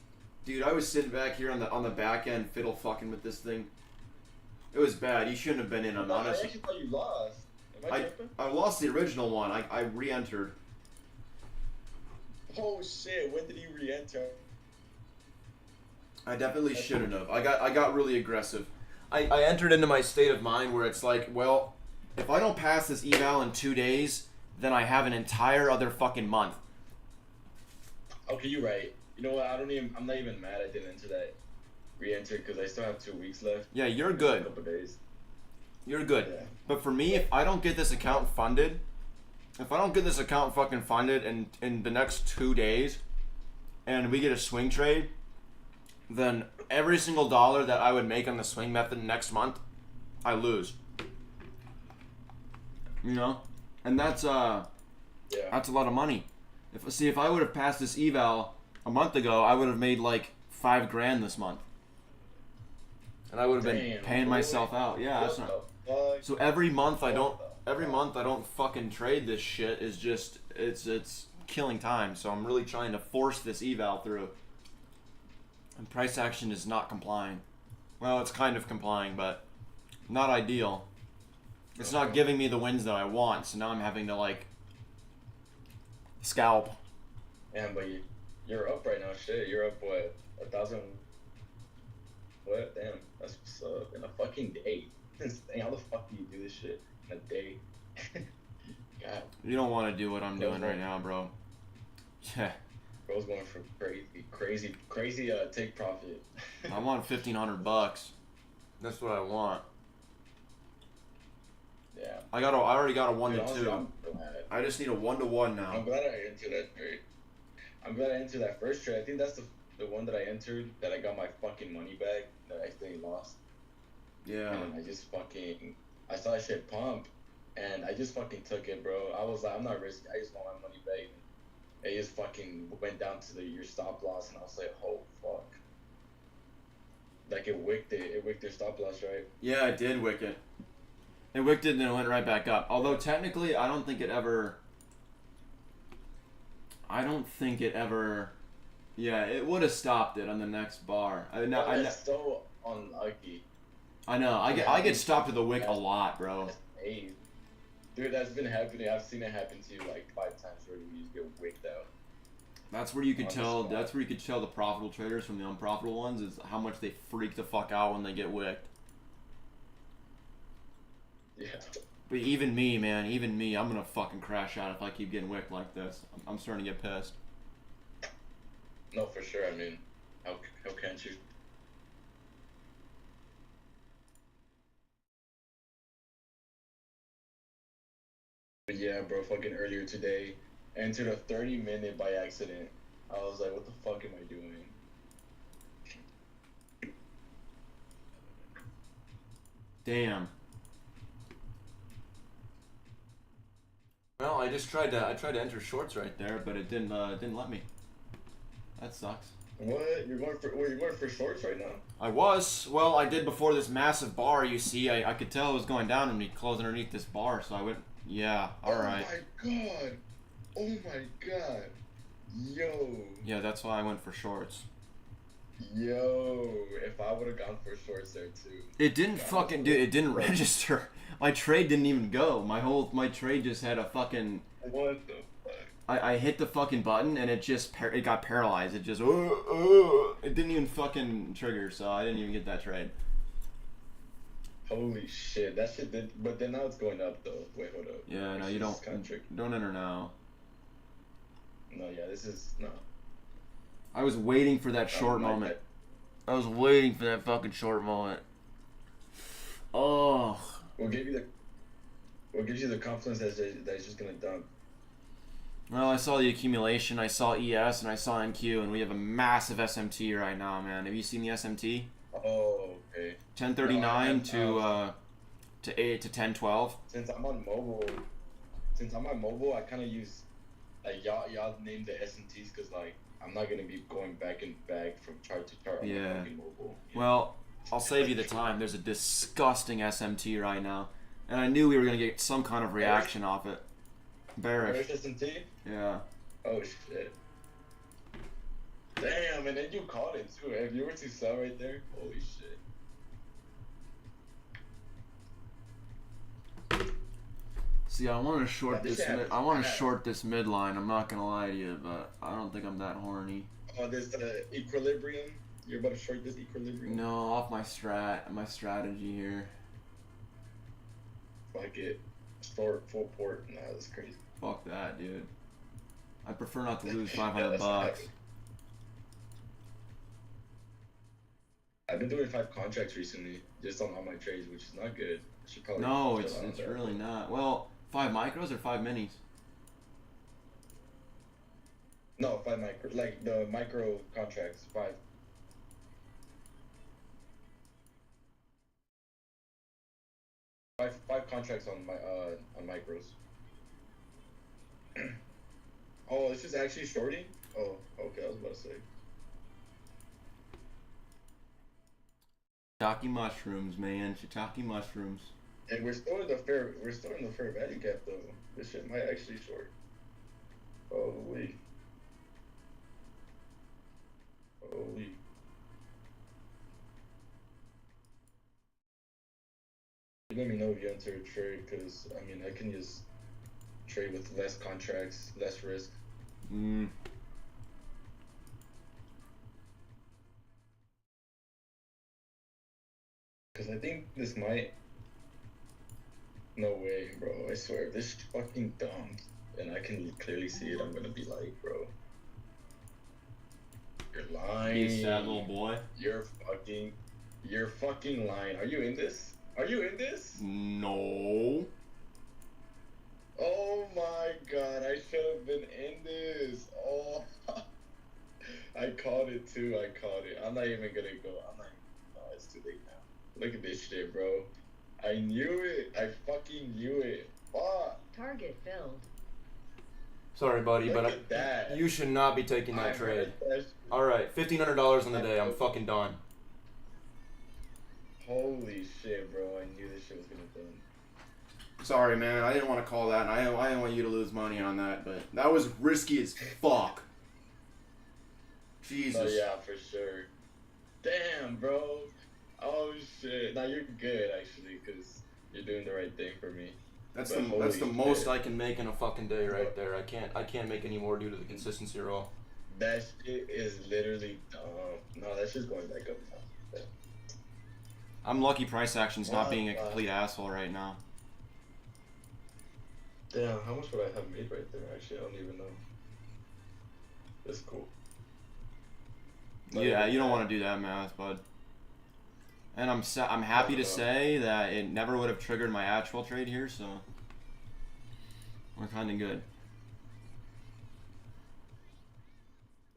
Dude, I was sitting back here on the back end, fiddle fucking with this thing. It was bad. You shouldn't have been in. I'm I honest. actually thought you lost. Am I tripping? I lost the original one. I re-entered. Oh shit! When did you re-enter? I definitely shouldn't have. I got really aggressive. I entered into my state of mind where it's like, well, if I don't pass this eval in 2 days, then I have an entire other fucking month. Okay, you're right. You know what? I'm not even mad I didn't enter that re-enter because I still have 2 weeks left. Yeah, you're A good. couple days. You're good. Yeah. But for me, if I don't get this account funded, fucking funded in the next 2 days, and we get a swing trade, then every single dollar that I would make on the swing method next month, I lose. You know? And that's Yeah. a lot of money. If I would have passed this eval a month ago, I would have made like $5,000 this month. And I would have been Damn, paying boy. myself out. Yeah, that's not. So every month I don't fucking trade this shit is just it's killing time. So I'm really trying to force this eval through. And price action is not complying. Well, it's kind of complying, but not ideal. It's not giving me the wins that I want. So now I'm having to like Scalp. Yeah, but you're up right now. Shit, you're up what 1,000? What? Damn, that's what's up in a fucking day. Insane. How the fuck do you do this shit in a day? God, You don't want to do what I'm doing right now, bro. Yeah. bro's going for crazy take profit. I want $1,500. That's what I want. Yeah. I already got a 1 Dude, to honestly, 2. I'm glad. I just need a 1 to 1 I'm now. glad I entered that trade. I'm glad I entered that first trade. I think that's the one that I entered that I got my fucking money back that I accidentally lost. Yeah. And I saw that shit pump, and I just fucking took it, bro. I was like, I'm not risking. I just want my money back. It just fucking went down to your stop loss, and I was like, oh fuck. Like it wicked it. It wicked their stop loss, right? Yeah, it did wick it. It wicked it and then it went right back up. Although technically, I don't think it ever. Yeah, it would have stopped it on the next bar. That's so unlucky. I know. I get stopped at the wick a lot, bro. Hey, dude, that's been happening. I've seen it happen to you like 5 times where you just get wicked out. That's where you could On the tell. spot. That's where you could tell the profitable traders from the unprofitable ones is how much they freak the fuck out when they get wicked. Yeah. But even me, man, I'm gonna fucking crash out if I keep getting wicked like this. I'm starting to get pissed. No, for sure. I mean, how can't you? But yeah, bro, fucking earlier today, entered a 30-minute by accident. I was like, what the fuck am I doing? Damn. Well, I tried to enter shorts right there, but it didn't let me. That sucks. What? You're going for shorts right now? I was. Well, I did before this massive bar, you see. I could tell it was going down and me closed underneath this bar, so I went, yeah, alright. Oh my god. Oh my god. Yo. Yeah, that's why I went for shorts. Yo. If I would have gone for shorts there too. It didn't fucking, dude, it didn't register. My trade didn't even go. My trade just had a fucking... What the fuck? I hit the fucking button and it just, it got paralyzed. It just, it didn't even fucking trigger, so I didn't even get that trade. Holy shit, that shit did, but then now it's going up though. Wait, hold up. Yeah, no, This you is don't, kinda tricky. don't enter now. No, yeah, this is, no. I was waiting for that short my moment. bad. I was waiting for that fucking short moment. Oh. What gives you the confidence that it's just gonna dump? Well, I saw the accumulation, I saw ES, and I saw NQ, and we have a massive SMT right now, man. Have you seen the SMT? Oh, okay. 1039 No, to 1012. Since I'm on mobile, I kind of use, like, y'all name the SMTs because, like, I'm not gonna be going back and back from chart to chart on Yeah. my fucking mobile. Well, I'll save you the time. There's a disgusting SMT right now, and I knew we were gonna get some kind of reaction off it. Bearish. Where's SMT? Yeah. Oh shit. Damn, and then you caught it too. If you were to sell right there, holy shit. See, I want to short Yeah, this this. shit happens I want to fast. short this midline. I'm not gonna lie to you, but I don't think I'm that horny. Oh, there's the equilibrium. You're about to short this equilibrium. No, off my strategy here. Fuck it. Short full port. Nah, that's crazy. Fuck that, dude. I prefer not to lose Yeah, $500 that's bucks. happening. I've been doing 5 contracts recently, just on all my trades, which is not good. I should probably No, chill it's out on that. really not. Well, 5 micros or 5 minis? No, 5 micro, like the micro contracts, 5. Five contracts on my on micros. Oh, it's just actually shorting? Oh, okay, I was about to say. Shiitake mushrooms, man. Shiitake mushrooms. And we're still in the fair value gap though. This shit might actually short. Holy. Holy. Let me know if you enter a trade, because I mean I can just trade with less contracts, less risk. Because I think this might. No way, bro. I swear, if this fucking dumps and I can clearly see it, I'm gonna be like, bro. You're lying. You sad little boy. You're fucking lying. Are you in this? Are you in this? No. Oh my god, I should have been in this. Oh, I called it too. I called it. I'm not even gonna go. I'm not. Oh, it's too late now. Look at this shit, bro. I knew it. I fucking knew it. Fuck. Target filled. Sorry, buddy, Look but at that. you should not be taking that I trade. heard that shit. All right, $1,500 on the day. I'm fucking done. Holy shit, bro. I knew this shit was gonna done. Sorry, man. I didn't want to call that, and I didn't want you to lose money on that, but that was risky as fuck. Jesus. Oh yeah, for sure. Damn, bro. Oh shit. Now you're good actually, cause you're doing the right thing for me. That's But the holy most shit. I can make in a fucking day right there. I can't make any more due to the consistency roll. That shit is literally dumb. No, that shit's going back up now. I'm lucky Price Action's not What being a the- complete asshole right now. Damn, how much would I have made right there? Actually, I don't even know. That's cool. Not Yeah, even you don't bad. want to do that math, bud. And I'm happy to say that it never would have triggered my actual trade here, so we're kind of good.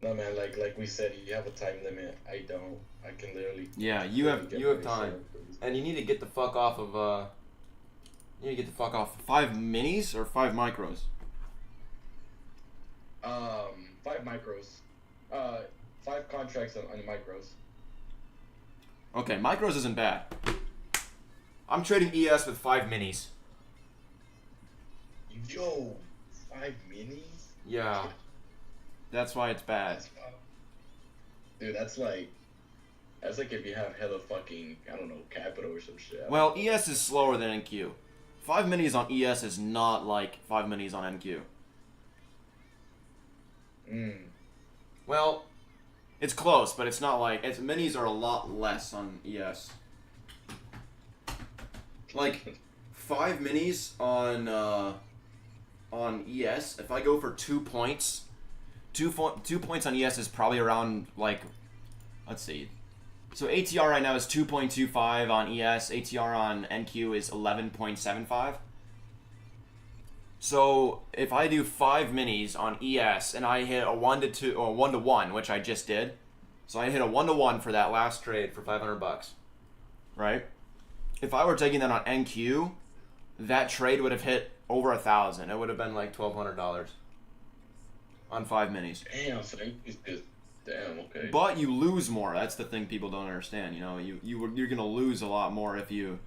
No man, like we said, you have a time limit. I don't. I can literally. Yeah, you have get time, money set. and you need to get the fuck off of you need to get the fuck off 5 minis or 5 micros. 5 micros. 5 contracts on micros. Okay, micros isn't bad. I'm trading ES with 5 minis. Yo, 5 minis. Yeah, that's why it's bad. That's dude, that's like if you have hella fucking, I don't know, capital or some shit. Well, ES is slower than NQ. 5 minis on ES is not like 5 minis on NQ. Well, it's close, but it's not like minis are a lot less on ES. Like 5 minis on ES. If I go for 2 points, 2 points on ES is probably around like, let's see. So ATR right now is 2.25 on ES. ATR on NQ is 11.75. So if I do 5 minis on ES and I hit a 1-2 or 1-1, which I just did, so I hit a 1-1 for that last trade for $500, right? If I were taking that on NQ, that trade would have hit over 1,000. It would have been like $1,200 on 5 minis. Damn, so it's just damn okay. But you lose more. That's the thing people don't understand. You know, you're gonna lose a lot more if you.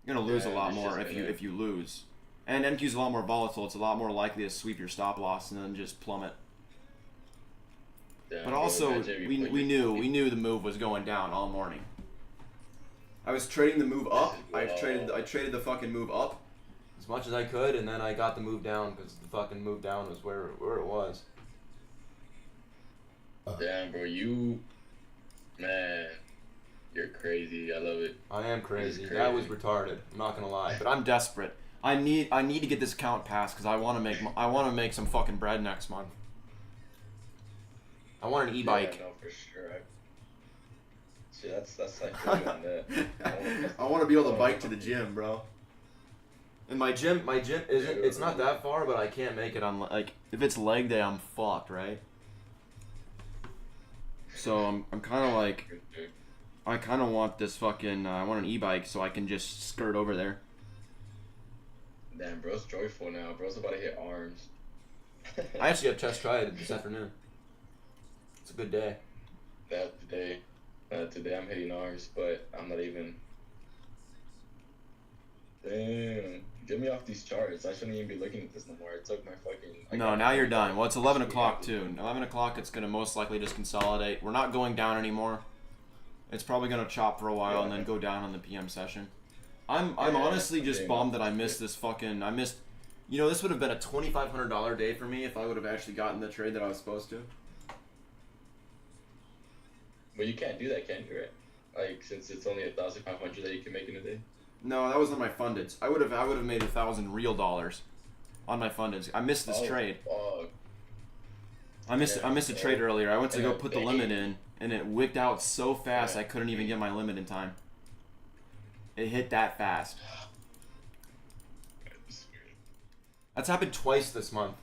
You're gonna lose a lot it's more just if you lose. And NQ's a lot more volatile. It's a lot more likely to sweep your stop loss and then just plummet. Damn, But bro, also, imagine if we you put your- knew the move was going down all morning. I was trading the move up. I traded the fucking move up as much as I could, and then I got the move down because the fucking move down was where it was. Damn, bro, man, you're crazy. I love it. I am crazy. It's That was crazy. retarded. I'm not gonna lie, but I'm desperate. I need to get this count passed because I want to make some fucking bread next month. I want an e-bike. Yeah, no, for sure. See, that's like on that. I want to be able to bike to the gym, bro. And my gym isn't. It's not that far, but I can't make it on like if it's leg day, I'm fucked, right? So I'm kind of like I kind of want this fucking I want an e-bike so I can just skirt over there. Damn, bro's joyful now. Bro's about to hit arms. I actually have test tried this afternoon. It's a good day. Today I'm hitting arms, but I'm not even. Damn, get me off these charts. I shouldn't even be looking at this no more. I took my fucking. No, now you're done. Well, it's 11 o'clock too. 11 o'clock, it's gonna most likely just consolidate. We're not going down anymore. It's probably gonna chop for a while and then go down on the PM session. I'm honestly just okay, bummed that I missed this fucking. I missed You know, this would have been a $2,500 day for me if I would have actually gotten the trade that I was supposed to. But you can't do that, can you? Right? Like since it's only 1,500 that you can make in a day. No, that was on my fundeds. I would have made 1,000 real dollars on my fundeds. I missed this trade. Fuck. I missed a trade earlier. I went to go put the limit in, and it wicked out so fast Yeah. I couldn't even get my limit in time. It hit that fast. That's happened twice this month.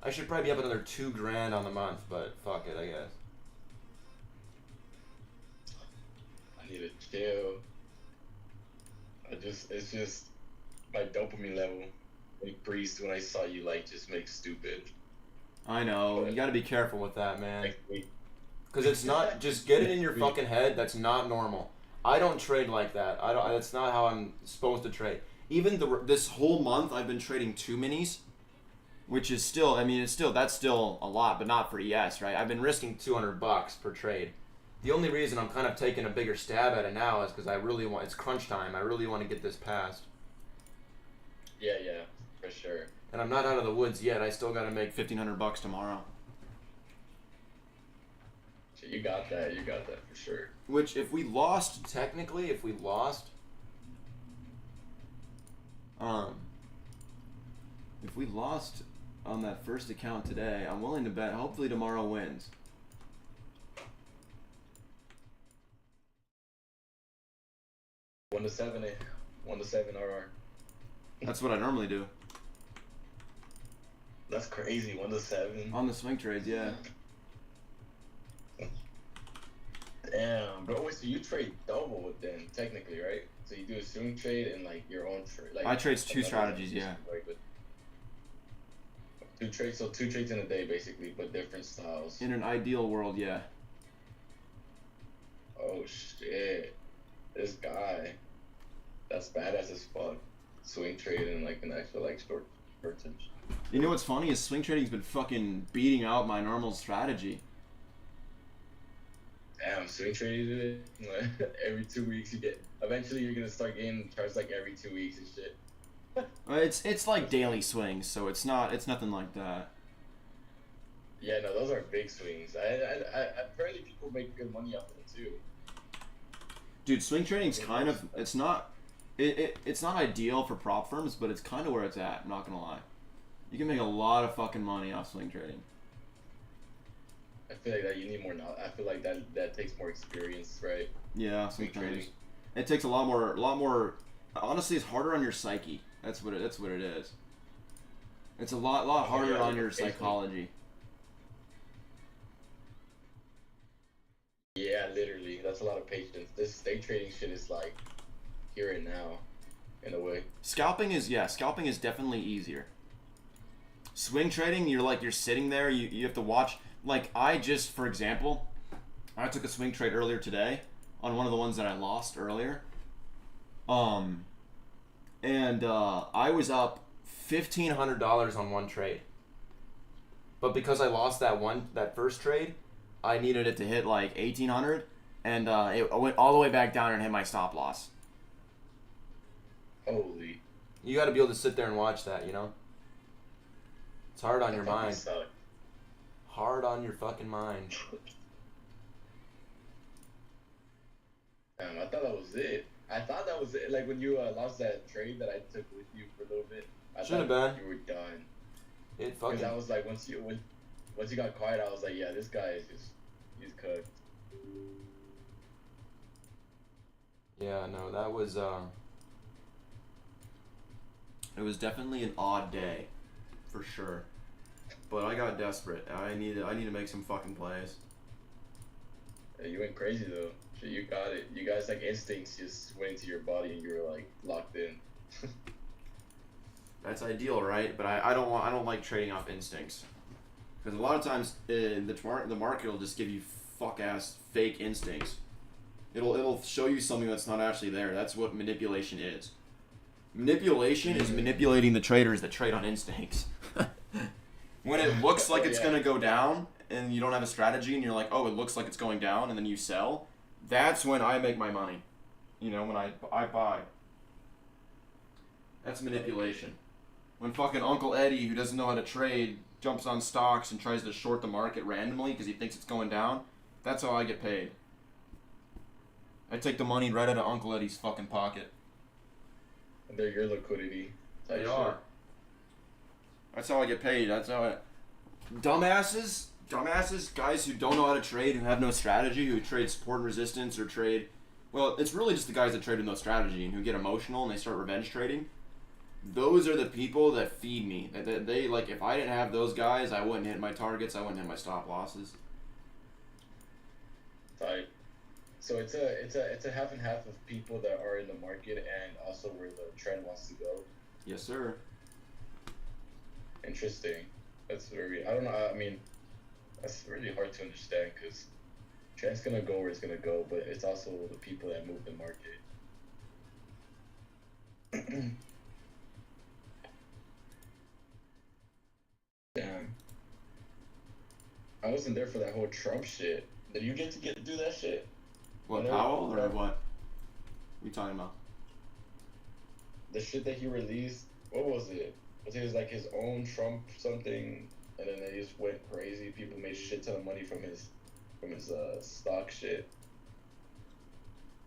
I should probably be up another $2,000 on the month, but fuck it, I guess. I need to chill. It's just my dopamine level increased when I saw you like just make stupid. I know. You gotta be careful with that, man. Next week. Because it's not, just get it in your fucking head, that's not normal. I don't trade like that. That's not how I'm supposed to trade. Even this whole month, I've been trading 2 minis, which is still, I mean, that's still a lot, but not for ES, right? I've been risking $200 per trade. The only reason I'm kind of taking a bigger stab at it now is because it's crunch time. I really want to get this passed. Yeah, for sure. And I'm not out of the woods yet. I still got to make $1,500 tomorrow. So you got that for sure. Which, if we lost on that first account today, I'm willing to bet hopefully tomorrow wins. One to seven RR. That's what I normally do. That's crazy. 1 to 7. On the swing trades, yeah. Damn, bro. Wait, so you trade double with them, technically, right? So you do a swing trade and like your own trade. Like I trade 2 strategies, yeah. Two trades, so 2 trades in a day, basically, but different styles. In an ideal world, yeah. Oh shit, this guy, that's badass as fuck. Swing trading like an actual like short term. You know what's funny is swing trading's been fucking beating out my normal strategy. Damn, swing trading, like, every 2 weeks you get. Eventually, you're gonna start getting charged like every 2 weeks and shit. It's like daily swings, so it's nothing like that. Yeah, no, those are big swings. Apparently people make good money off of it too. Dude, swing trading's kind of it's not ideal for prop firms, but it's kind of where it's at. I'm not gonna lie. You can make a lot of fucking money off swing trading. I feel like that you need more knowledge. I feel like that takes more experience, right? Yeah, Swing sometimes trading. it takes a lot more. Honestly, it's harder on your psyche. That's what it is. It's a lot harder yeah, on your patience. psychology. Yeah, literally. That's a lot of patience. This day trading shit is like here and now, in a way. Scalping is definitely easier. Swing trading, you're sitting there, you have to watch. Like for example, I took a swing trade earlier today on one of the ones that I lost earlier. And I was up $1,500 on one trade. But because I lost that first trade, I needed it to hit like 1,800, and it went all the way back down and hit my stop loss. Holy. You got to be able to sit there and watch that, you know? It's hard on your That fucking mind. sucked. Hard on your fucking mind. Damn, I thought that was it. Like when you lost that trade that I took with you for a little bit. I Should have thought been. You were done. It fucking. Because I was like, once you got quiet, I was like, yeah, this guy is he's cooked. Yeah, no, that was it was definitely an odd day, for sure. But I got desperate. I need to make some fucking plays. Yeah, you went crazy though. Shit, you got it. You guys like instincts just went into your body and you were like locked in. That's ideal, right? But I don't like trading off instincts, because a lot of times the market will just give you fuck ass fake instincts. It'll show you something that's not actually there. That's what manipulation is. Manipulation is manipulating the traders that trade on instincts. When it looks like it's gonna go down and you don't have a strategy and you're like, oh, it looks like it's going down, and then you sell, that's when I make my money. You know, when I buy. That's manipulation. When fucking Uncle Eddie, who doesn't know how to trade, jumps on stocks and tries to short the market randomly because he thinks it's going down, that's how I get paid. I take the money right out of Uncle Eddie's fucking pocket. And they're your liquidity. They are. That's how I get paid. That's how I... Dumbasses, guys who don't know how to trade, who have no strategy, who trade support and resistance or trade... Well, it's really just the guys that trade with no strategy and who get emotional and they start revenge trading. Those are the people that feed me. They like, if I didn't have those guys, I wouldn't hit my targets, I wouldn't hit my stop losses. Right. So it's a half and half of people that are in the market and also where the trend wants to go. Yes, sir. Interesting. That's very. I don't know. I mean, that's really hard to understand because trend's gonna go where it's gonna go, but it's also the people that move the market. Damn. I wasn't there for that whole Trump shit. Did you get to do that shit? What, I know- Powell or what? What are you talking about? The shit that he released. What was it? Was it like his own Trump something? And then they just went crazy. People made shit ton of money from his stock shit.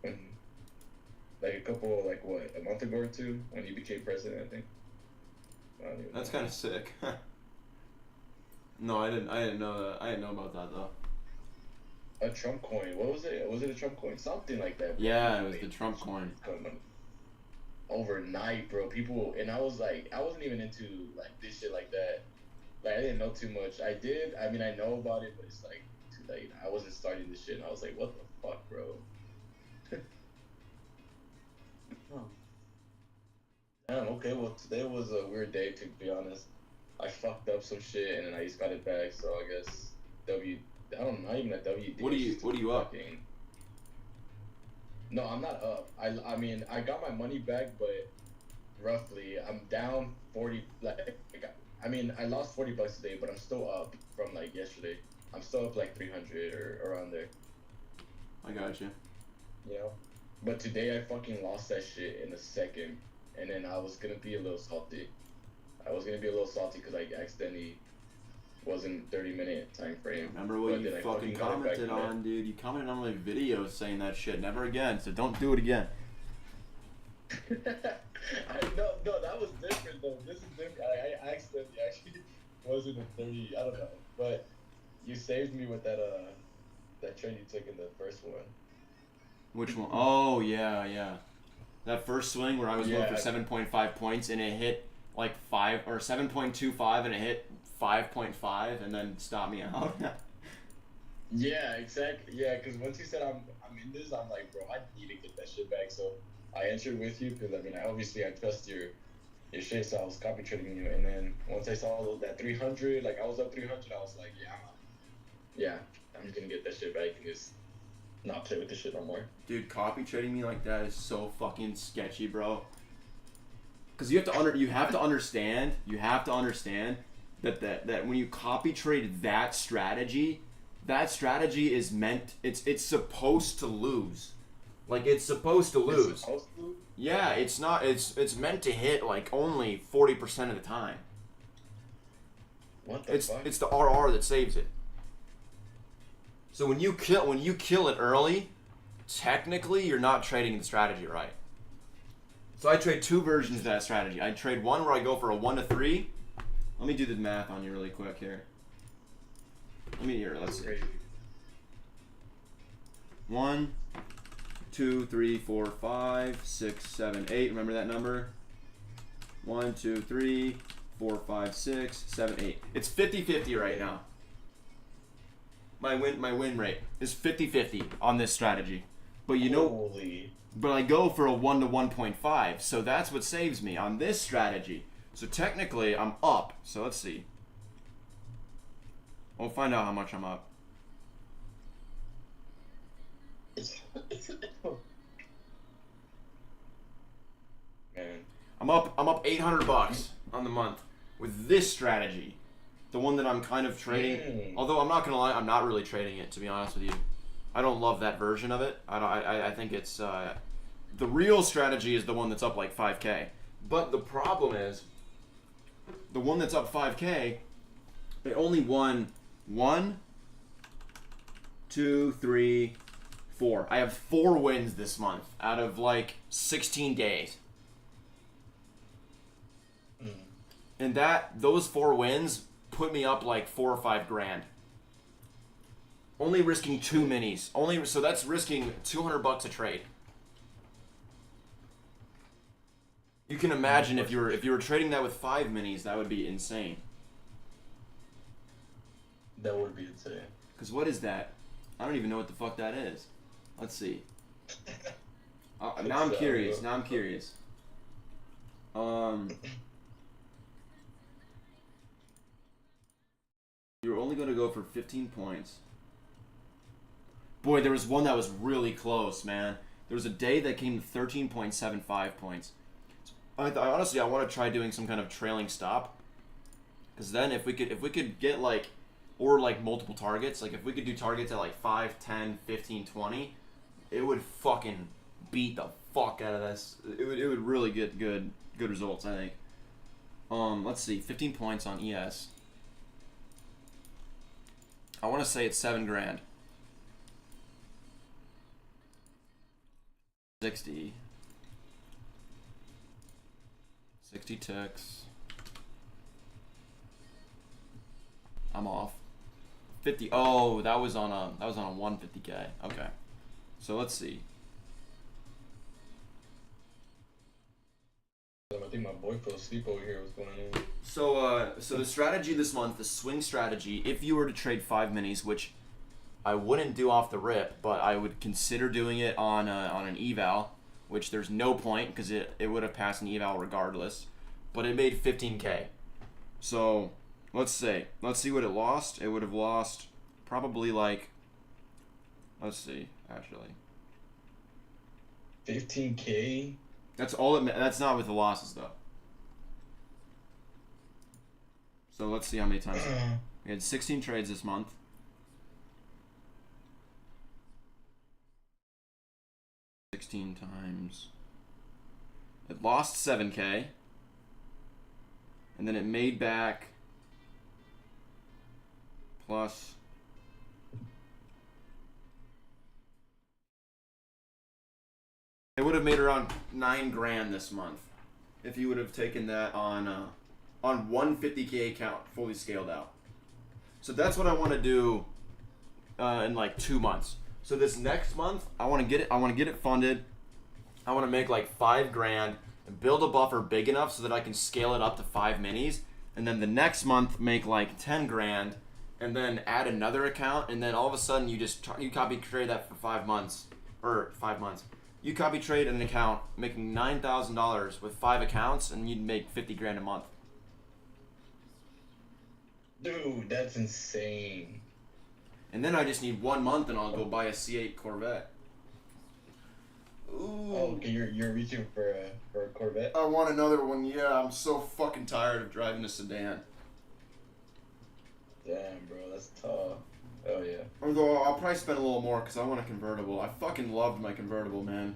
And like a couple, like what, a month ago or two when he became president, I think. I don't even That's know. kind of sick. No, I didn't know that. I didn't know about that though. A Trump coin. What was it? Was it a Trump coin? Something like that. Bro. Yeah, it was the Trump coin. Overnight, bro. People, and I was like, I wasn't even into like this shit like that. Like I didn't know too much. I did. I mean, I know about it, but it's like too late. I wasn't starting this shit, and I was like, what the fuck, bro? Damn. Okay. Well, today was a weird day to be honest. I fucked up some shit, and then I just got it back. So I guess I don't know, not even a WD. What are you up? No, I'm not up. I mean, I got my money back, but roughly, I'm down 40. Like, I mean, I lost $40 today, but I'm still up from like yesterday. I'm still up like 300 or around there. I got you. You know, but today I fucking lost that shit in a second, and then I was gonna be a little salty. Because I accidentally wasn't 30-minute time frame. Remember what But you then I fucking got it back commented in there. on, dude? You commented on my video saying that shit. Never again. So don't do it again. No, that was different though. This is different. I accidentally actually wasn't a 30. I don't know, but you saved me with that trade you took in the first one. Which one? Oh yeah. That first swing where I was going for Yeah. 7.5 points and it hit like 5 or 7.25 and it hit 5.5 and then stopped me out. Yeah, exactly. Yeah, because once you said I'm in this, I'm like, bro, I need to get that shit back. So I answered with you because I mean, I trust your shit, so I was copy trading you. And then once I saw that 300, like I was up 300, I was like, yeah, I'm just gonna get that shit back and just not play with this shit no more. Dude, copy trading me like that is so fucking sketchy, bro. Because you have to understand that when you copy trade that strategy is meant, it's supposed to lose. Like it's supposed to lose. It's supposed to? Yeah, it's not. It's meant to hit like only 40% of the time. What the fuck? It's the RR that saves it. So when you kill it early, technically you're not trading the strategy right. So I trade two versions of that strategy. I trade one where I go for a 1 to 3. Let me do the math on you really quick here. Let's see. Crazy. 1, 2, 3, 4, 5, 6, 7, 8. Remember that number? 1, 2, 3, 4, 5, 6, 7, 8. It's 50-50 right now. My win rate is 50-50 on this strategy. But Holy. but I go for a 1 to 1.5, so that's what saves me on this strategy. So technically I'm up. So let's see. We'll find out how much I'm up. Man. I'm up $800 on the month with this strategy. The one that I'm kind of trading. Although I'm not gonna lie, I'm not really trading it, to be honest with you. I don't love that version of it. I think it's the real strategy is the one that's up like 5K. But the problem is the one that's up 5K, it only won 1, 2, 3, 4. I have 4 wins this month out of like 16 days. And those 4 wins put me up like 4 or 5 grand. Only risking 2 minis. So that's risking $200 a trade. You can imagine if you were trading that with 5 minis, that would be insane. That would be insane. Cause what is that? I don't even know what the fuck that is. Let's see. Now I'm curious. You're only going to go for 15 points. Boy, there was one that was really close, man. There was a day that came to 13.75 points. Honestly, I want to try doing some kind of trailing stop. Because then if we could get like, or like multiple targets, like if we could do targets at like 5, 10, 15, 20, it would fucking beat the fuck out of this. It would really get good results, I think. Let's see, 15 points on ES. I want to say it's 7 grand. 60 ticks. I'm off. 50. Oh, that was on a 150K. Okay. So let's see. I think my boy fell asleep over here. What's going on? So the strategy this month, the swing strategy, if you were to trade 5 minis, which I wouldn't do off the rip, but I would consider doing it on an eval, which there's no point because it would have passed an eval regardless, but it made 15K. So let's see what it lost. It would have lost probably like, let's see, actually. 15K? That's all that's not with the losses though. So let's see how many times. We had 16 trades this month. Times. It lost 7K. And then it made back plus it would have made around 9 grand this month if you would have taken that on 150K account fully scaled out. So that's what I want to do in like 2 months. So this next month, I want to get it funded. I want to make like 5 grand and build a buffer big enough so that I can scale it up to 5 minis. And then the next month, make like 10 grand and then add another account. And then all of a sudden, you copy trade that for 5 months or 5 months. You copy trade an account making $9,000 with 5 accounts and you'd make 50 grand a month. Dude, that's insane. And then I just need 1 month and I'll go buy a C8 Corvette. Ooh. Oh, okay, you're reaching for a Corvette? I want another one, yeah. I'm so fucking tired of driving a sedan. Damn, bro, that's tough. Oh, yeah. Although I'll probably spend a little more because I want a convertible. I fucking loved my convertible, man.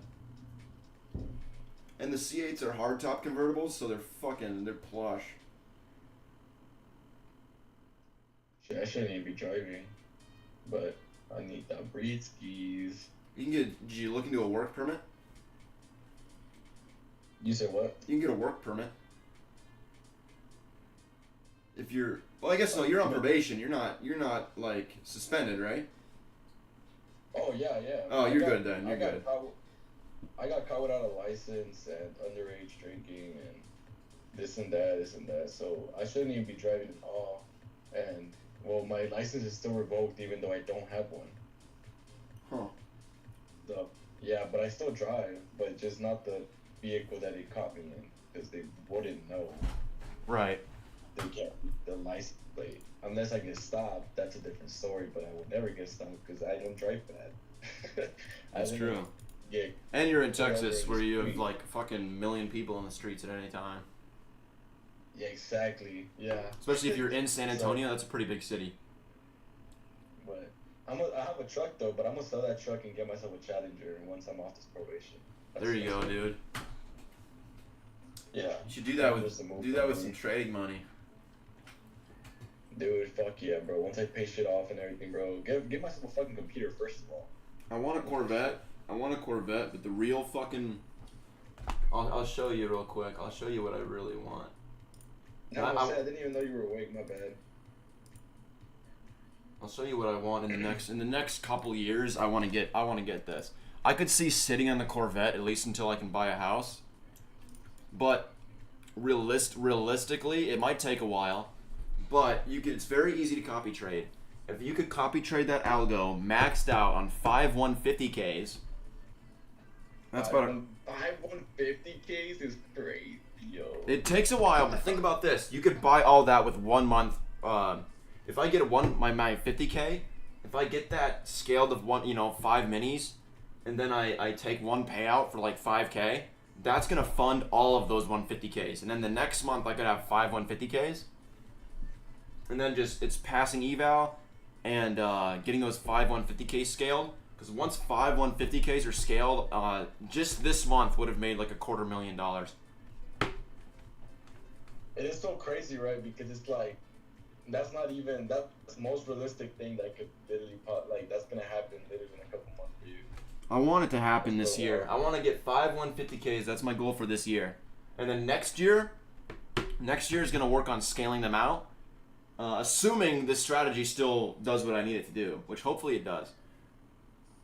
And the C8s are hardtop convertibles, so they're plush. Shit, I shouldn't even be driving. But I need that breed skis. Did you look into a work permit? You said what? You can get a work permit. If you're, well, I guess no, you're on probation. You're not like suspended, right? Oh yeah. Oh, you're good then. You're good. I got caught without a license and underage drinking and this and that. So I shouldn't even be driving at all. And well, my license is still revoked even though I don't have one. Huh. So yeah, but I still drive, but just not the vehicle that they caught me in because they wouldn't know. Right. They can't read the license plate unless I get stopped. That's a different story. But I will never get stopped because I don't drive bad. That's true. Yeah. And you're in Texas where you have like fucking million people on the streets at any time. Yeah, exactly. Yeah. Especially if you're in San Antonio, that's a pretty big city. But I have a truck though, but I'm gonna sell that truck and get myself a Challenger once I'm off this probation. There you go, dude. Yeah. You should do that Just a move with for some me. trading money. Dude, fuck yeah, bro. Once I pay shit off and everything, bro, get myself a fucking computer first of all. I want a Corvette, but the real fucking. I'll show you real quick. I'll show you what I really want. No, I shit, I didn't even know you were awake. My bad. I'll show you what I want in the next couple years. I want to get this. I could see sitting on the Corvette at least until I can buy a house. But realistically, it might take a while. But it's very easy to copy trade. If you could copy trade that algo maxed out on 5 150Ks, that's about it. 150Ks is crazy, yo. It takes a while, but think about this. You could buy all that with 1 month. If I get my 50K, if I get that scaled of 5 minis, and then I take one payout for like 5K, that's gonna fund all of those 150Ks. And then the next month I could have 5 150Ks. And then it's passing eval and getting those 5 150Ks scaled. Because once 5 150Ks are scaled, just this month would have made like $250,000. It is so crazy, right? Because it's like, that's the most realistic thing that could literally that's gonna happen literally in a couple months for you. I want it to happen this year. I want to get 5 150Ks. That's my goal for this year. And then next year is going to work on scaling them out. Assuming this strategy still does what I need it to do, which hopefully it does.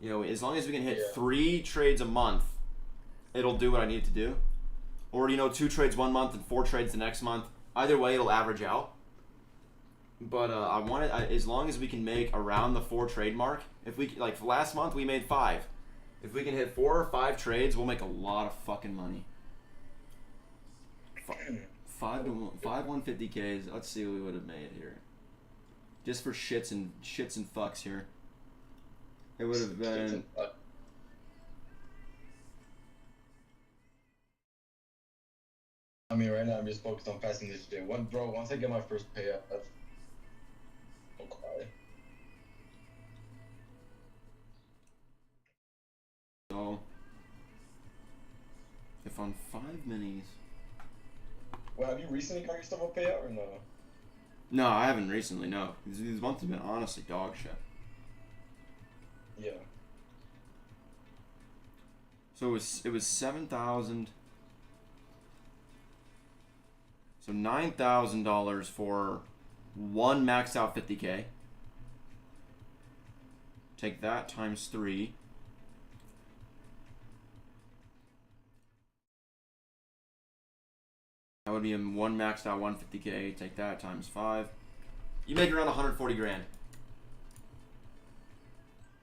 As long as we can hit 3 trades a month, it'll do what I need it to do. Or, 2 trades 1 month and 4 trades the next month. Either way, it'll average out. But I want it as long as we can make around the 4 trade mark. If we last month we made 5. If we can hit 4 or 5 trades, we'll make a lot of fucking money. 5 150Ks. Let's see what we would have made here. Just for shits and fucks here. It would have been. I mean, right now I'm just focused on passing this shit. Once I get my first payout, I'll cry. So, if on 5 minis. Well, have you recently got yourself a payout or no? No, I haven't recently. No, these months have been honestly dog shit. Yeah. So it was 7,000. So $9,000 for 1 maxed out 50K. Take that times 3. That would be 1 maxed out 150K. Take that times 5. You make around 140 grand.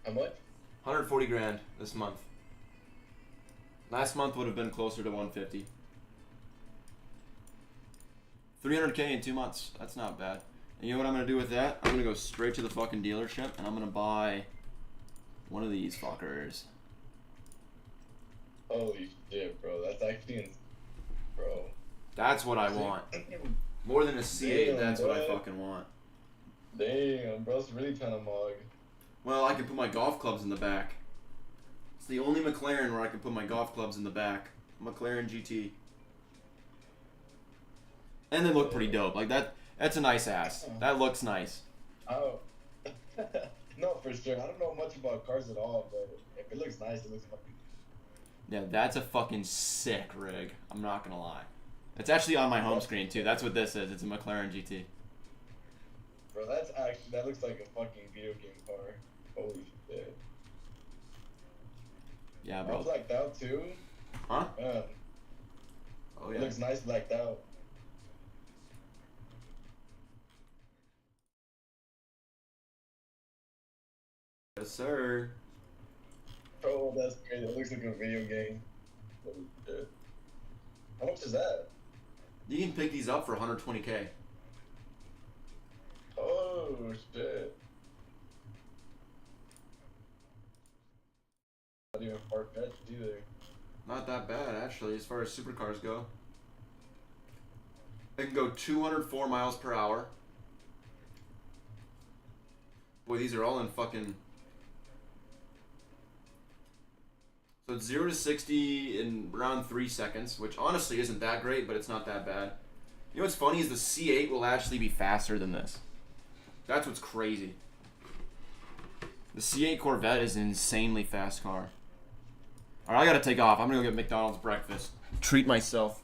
How much? 140 grand this month. Last month would have been closer to 150. 300K in 2 months. That's not bad. And you know what I'm going to do with that? I'm going to go straight to the fucking dealership and I'm going to buy one of these fuckers. Holy shit, bro. That's actually bro. That's what I want. More than a C8, Damn, that's what I bro. fucking want. Damn, bro's really trying to mug. Well, I can put my golf clubs in the back. It's the only McLaren where I can put my golf clubs in the back. McLaren GT. And they look pretty dope. Like that's a nice ass. That looks nice. Oh. No, for sure. I don't know much about cars at all, but if it looks nice, it looks fucking. Yeah, that's a fucking sick rig. I'm not gonna lie. It's actually on my home screen too. That's what this is. It's a McLaren GT. Bro, that looks like a fucking video game car. Holy shit. Yeah, Bro, bro. blacked out too? Huh? Man, Oh it yeah. looks nice blacked out. Yes, sir. Oh, that's great. It looks like a video game. Holy shit. How much is that? You can pick these up for 120K. Oh, shit. Not even far-fetched either. Not that bad, actually, as far as supercars go. It can go 204 miles per hour. Boy, these are all in fucking... So it's 0 to 60 in around 3 seconds, which honestly isn't that great, but it's not that bad. You know what's funny is the C8 will actually be faster than this. That's what's crazy. The C8 Corvette is an insanely fast car. Alright, I gotta take off. I'm gonna go get McDonald's breakfast. Treat myself.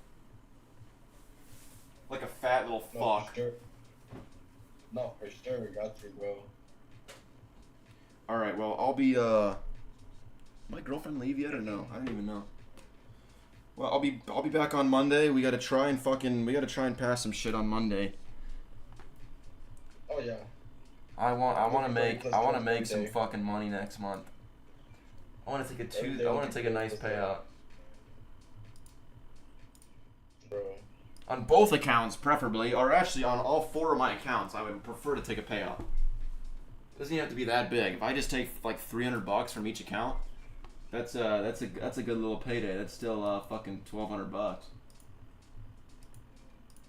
Like a fat little No, fuck. for sure. No, for sure. Got you, bro. Alright, well, I'll be, my girlfriend leave yet or no? I don't even know. Well, I'll be back on Monday. We gotta try and pass some shit on Monday. Oh yeah. I wanna make Monday. some fucking money next month. I wanna take a nice payout. Bro. On both accounts, preferably, or actually on all 4 of my accounts, I would prefer to take a payout. Doesn't even have to be that big. If I just take like $300 from each account, that's a good little payday. That's still fucking $1,200.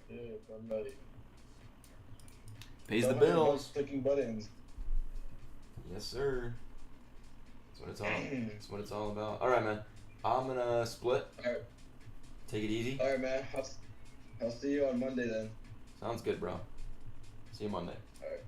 Yeah, I'm ready. Pays the $700 bills. Clicking buttons. Yes, sir. That's what it's all about. All right, man. I'm gonna split. Alright. Take it easy. Alright, man. I'll see you on Monday then. Sounds good, bro. See you Monday. Alright.